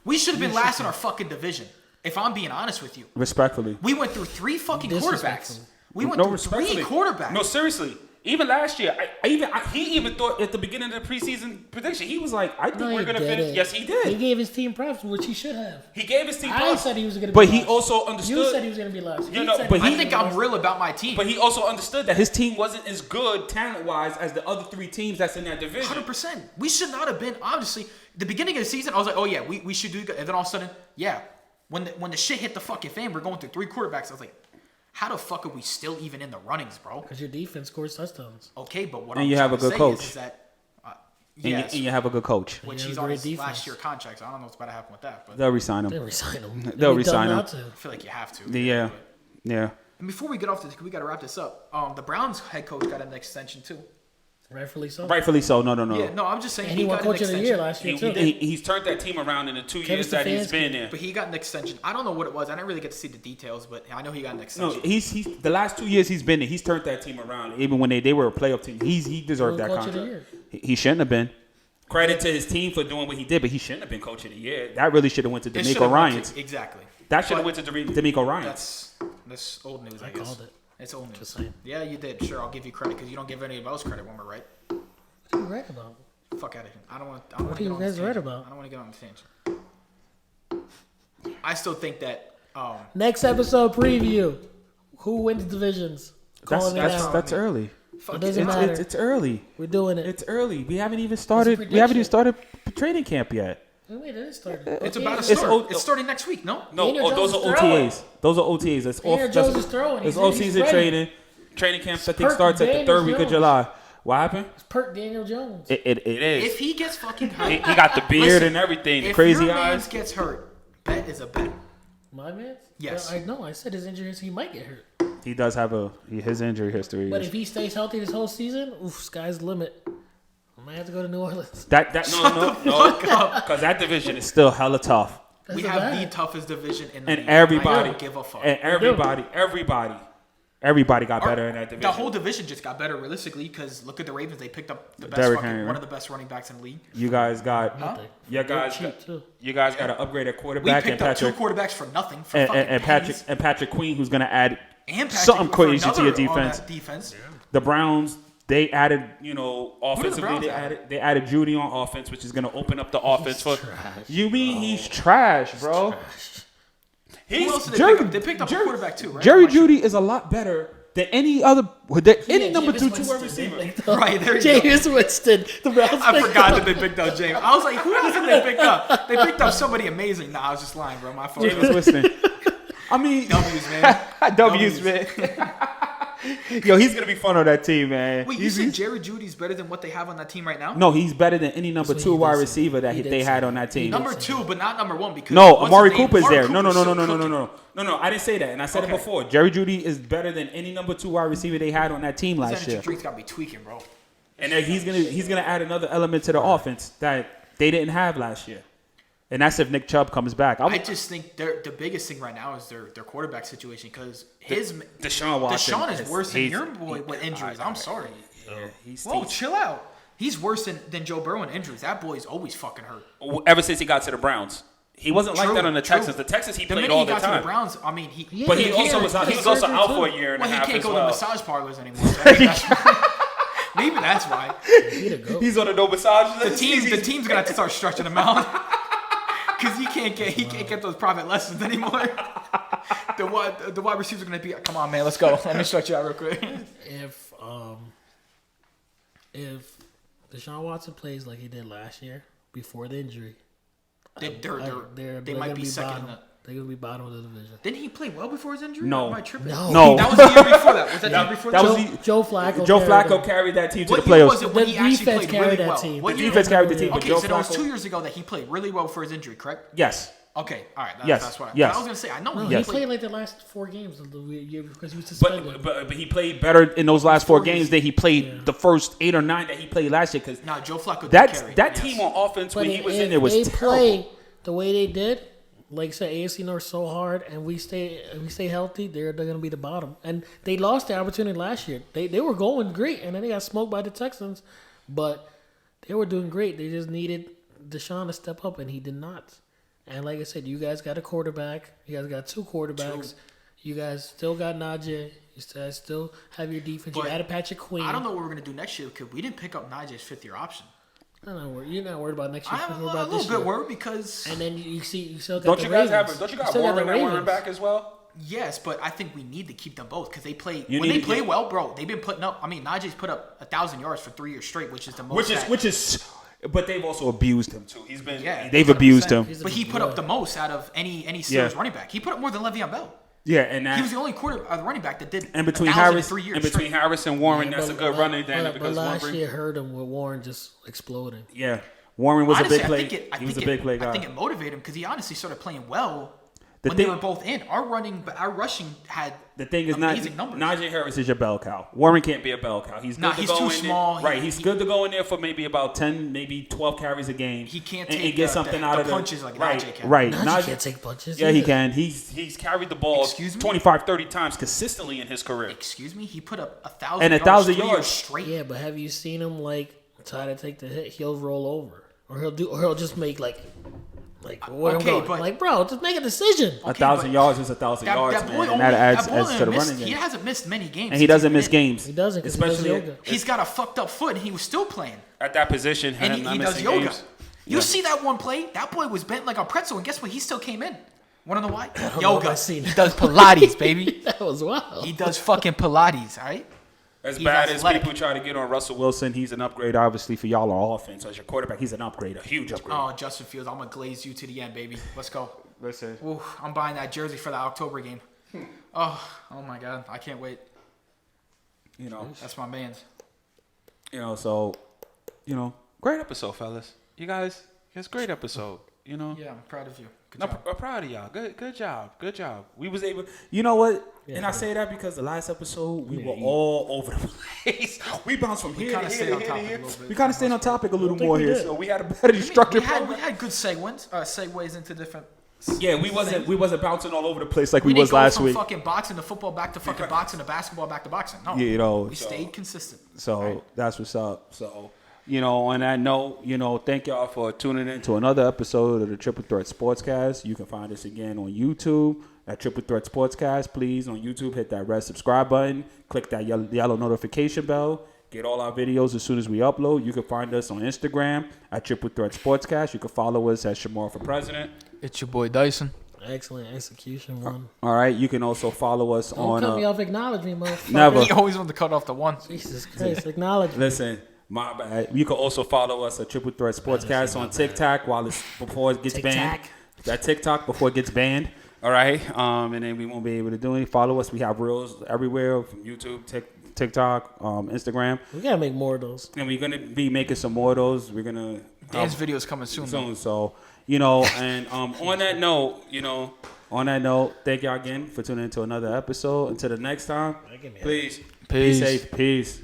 We should have been last in our fucking division. If I'm being honest with you, Respectfully. we went through 3 fucking quarterbacks. Disrespectful. We went through 3 quarterbacks. No, seriously. Even last year, he even thought at the beginning of the preseason prediction, he was like, I think No, we're he going to didn't. finish. Yes, he He did. gave his team props, which he should have. He gave his team I props. said he was going to be But last. he also understood. You said he was going to be last. You know, said but he I he- think I'm real about my team. But he also understood that his team wasn't as good talent-wise as the other 3 teams that's in that division. 100%. We should not have been, obviously, the beginning of the season, I was like, oh yeah, we should do good. And then all of a sudden, yeah, when the shit hit the fucking fan, we're going through 3 quarterbacks. I was like, how the fuck are we still even in the runnings, bro? Because your defense scores touchdowns. Okay, but what And I'm you trying have a to good say coach. is that, And, you, yes, and you have a good coach. which You he's have a on great his last defense. year contract, so I don't know what's about to happen with that. But They'll resign him. They'll resign him. They'll They'd be dumb resign him. not to. I feel like you have to. Yeah. Yeah. And before we get off this, we got to wrap this up. The Browns head coach got an extension too. Rightfully so. Rightfully so. No. Yeah, no, I'm just saying And he won got an coach of the extension. year last year, too. He's turned that team around in the 2 years that he's Stefanski. been there. But he got an extension. I don't know what it was. I didn't really get to see the details, but I know he got an No, extension. he's the last 2 years he's been there. He's turned that team around. Even when they were a playoff team, he deserved that Coach of the contract. year. He shouldn't have been. Credit to his team for doing what he did, but he shouldn't have been coach of the year. That really should have went to It D'Amico should've went Ryans. to- exactly. That should have But went to D'Amico Ryans. That's old news, I I guess. called it. It's old news. Just saying. Yeah, you did. Sure, I'll give you credit because you don't give any of us credit when we're right. What are you right about? Fuck out of here. I don't want What to are get you on this guys right tangent. about? I don't want to get on this tangent. I still think that Next episode preview. Who wins divisions? Calling it out. That's early. It doesn't matter. It's early. We're doing it. It's early. We haven't even started. prediction. We haven't even started training camp yet. Wait, it is started. it's Okay, about to It's start. old- It's starting next week, no? No, Daniel those are Jones is throwing. OTAs. Those are OTAs. That's Daniel off. Jones is throwing. It's He's off ready. season He's ready. training. Training camp I think Perk starts at the Daniel 3rd week of Jones. July. What happened? It's Perk Daniel Jones. It is. If he gets fucking He hurt, got the beard Listen, and everything. The if crazy your eyes. man gets hurt, bet is a bet. My man? Yes. I know. I said his injury is he might get hurt. He does have his injury history. But is- if he stays healthy this whole season, oof, sky's the limit. I might have to go to New Orleans. that no because that division is still hella tough. That's We a have bad. the toughest division in the And league. everybody I don't give a fuck. and everybody got better in that division. The whole division just got better realistically because look at the Ravens. They picked up the best Derrick fucking, Henry. one of the best running backs in the league. You guys got Huh? you guys Cheap, got, too. you guys got to upgrade at We quarterback and picked up 2 Patrick quarterbacks for nothing. For and, fucking and pennies. Patrick Queen, who's gonna add And Patrick something for crazy to your another on defense. that defense. The Browns, they added, offensively, Browns they added Judy on offense, which is going to open up the offense for. You mean he's trash, bro? Who else did they Jerry- pick up? They picked up Jerry- a quarterback too, right? Jerry Am I sure? Judy is a lot better than any number 2 wide receiver. Right, there you go. James Winston. The Browns I picked forgot up. that they picked up James. I was like, who else did they pick up? They picked up somebody amazing. Nah, I was just lying, bro. My fault. James Winston. I mean, W's, man. W's, man. Yo, he's gonna be fun on that team, man. Wait, you said Jerry Judy's better than what they have on that team right now? No, he's better than any number That's what 2 he wide did say. receiver that He did they say had that. on that team. Number 2, but not number 1 because No, what's Amari his name? Cooper's Amari there. No. Cooper's still cooking. I didn't say that, and I said Okay. it before. Jerry Judy is better than any number 2 wide receiver they had on that team His last energy year, drink's got to be tweaking, bro. and then he's gonna add another element to the offense that they didn't have last year, and that's if Nick Chubb comes back. I just think the biggest thing right now is their quarterback situation because Deshaun Watson. Deshaun is worse than he's- your boy with injuries. I'm sorry. Yeah, he's Whoa, chill out. He's worse than Joe Burrow in injuries. That boy's always fucking hurt. ever since he got to the Browns. He wasn't like True, that on the true. Texans. The Texans he The played minute all he the got to the time. Browns, I mean, But he can't- also was out. He was also out for a year and a Well, he half can't as go well. to massage parlors anymore. So I think that's why. Maybe that's why. He the goat. He's on a no massage The list. team's gonna have to start stretching him out because he can't get those private lessons anymore. The wide receivers are gonna be, come on, man, let's go. Let me stretch you out real quick. If Deshaun Watson plays like he did last year before the injury, They they're might gonna be second. bottom. They're gonna be bottom of the division. Didn't he play well before his injury? No. Or am I tripping? No. That was the year before that. Was that the year before that that? was the- Joe Flacco. Joe carried Flacco them. carried that team to What the year playoffs. was it when The he actually defense played carried really that well? team. What The year? defense carried the team, but Okay, Joe so that was Flacco. 2 years ago that he played really well for his injury, correct? Yes. Okay, all right. Yes, That's what yes. I was gonna say. I know No, he he Yes. played like the last 4 games of the year because he was suspended. But he played better in those last 4 Four games games. than he played the first 8 or 9 that he played last year. Because Nah, Joe Flacco did that carry. that Yes. team on offense when he if was in there was they terrible. play the way they did, like I said, AFC North so hard, and we stay healthy, they're going to be the bottom. And they lost their opportunity last year. They were going great, and then they got smoked by the Texans, but they were doing great. They just needed Deshaun to step up, and he did not. And like I said, you guys got a quarterback. You guys got 2 quarterbacks. You guys still got Najee. You guys still have your defense. But you added Patrick Queen. I don't know what we're gonna do next year because we didn't pick up Najee's 5th-year option. I don't know. You're not worried about next year. I'm You're a about little this bit year. worried because And then you still got Don't the you guys Ravens. have? Don't you You got still got the Warren and Warren Ravens. back as well? yes, but I think we need to keep them both because they play You when need they to play get- well, bro. They've been putting up. I mean, Najee's put up 1,000 yards for 3 years straight, which is the most. Which is, but they've also abused him too. He's been, Yeah, they've 100%. abused him. He's a But he big put boy. up the most out of any Steelers Yeah. running back. He put up more than Le'Veon Bell. Yeah, and He was that, the only running back that did and between 1,000 in Harris, 3 years and between straight. Harris and Warren, Yeah, that's a but- good but- running then but because last Warren, year hurt him with Warren just exploding. yeah, Warren was Honestly, a big play. He was a big play I guy. think it motivated him because he honestly started playing well The when thing- they were both in. Our rushing had The thing is, not amazing numbers. Najee Harris is your bell cow. Warren can't be a bell cow. He's good Nah, to he's go too in small. There. Right, He- he's good to go in there for maybe about 10, maybe 12 carries a game. He can't and take get the- something the out of punches like right, Najee can. Right, Najee can't take punches. Yeah, he either. can. He's carried the ball Excuse me? 25, 30 times consistently in his career. Excuse me, he put up 1,000 And 1,000 3 years yards. straight. Yeah, but have you seen him like try to take the hit? He'll roll over, or he'll just make like what Okay, I'm going. but- Like, bro, just make a decision. A 1,000 but yards is 1,000 yards, That man, boy and only, that adds that boy to the only missed, running he game. hasn't missed many games. And he since doesn't he's miss been in. games. He doesn't because he does especially yoga. He's got a fucked up foot and he was still playing. at that position. And him not he does missing yoga. games. You see that one play? That boy was bent like a pretzel, and guess what? He still came in. Wanna know why? know if Yoga. I've seen He it. does Pilates, baby. That was wild. He does fucking Pilates, all right? As He's bad as athletic. people try to get on Russell Wilson, he's an upgrade, obviously, for y'all on offense. As your quarterback, he's an upgrade, a huge upgrade. Oh, Justin Fields, I'm gonna glaze you to the end, baby. Let's go. Listen, Ooh, I'm buying that jersey for the October game. Oh my God, I can't wait. you know, That's my man's. so, great episode, fellas. You guys, it's a great episode. Yeah, I'm proud of you. Good I'm job. proud of y'all. Good job. We was able. You know what? And I say that because the last episode we were all over the place. We bounced from here to kinda here stayed to on here topic to a here. little bit. We kind of stayed on topic a little think more we here, did. so we had a better structured we program. had good segues into different. Yeah, we wasn't bouncing all over the place like we didn't was go last from week. fucking boxing to football back to fucking boxing to basketball back to boxing. No, we So- stayed consistent. So that's what's up. So, on that note, thank y'all for tuning in to another episode of the Triple Threat Sportscast. You can find us again on YouTube at Triple Threat Sportscast. Please, on YouTube, hit that red subscribe button. Click that yellow notification bell. Get all our videos as soon as we upload. You can find us on Instagram at Triple Threat Sportscast. You can follow us at Shamar for President. It's your boy Dyson. Excellent execution, one. All right. You can also follow us Don't on. cut me off. Acknowledge me, motherfucker. Never. He always wanted to cut off the one. Jesus Christ, acknowledge me. Listen, my bad. You can also follow us at Triple Threat Sportscast on TikTok before it gets banned. That TikTok before it gets banned. All right. And then we won't be able to do anything. Follow us. We have reels everywhere from YouTube, TikTok, Instagram. We gotta make more of those. And we're gonna be making some more of those. We're gonna Dan's video's coming soon. soon. So, and on that note, thank y'all again for tuning in to another episode. Until the next time, please be Peace. safe. Peace.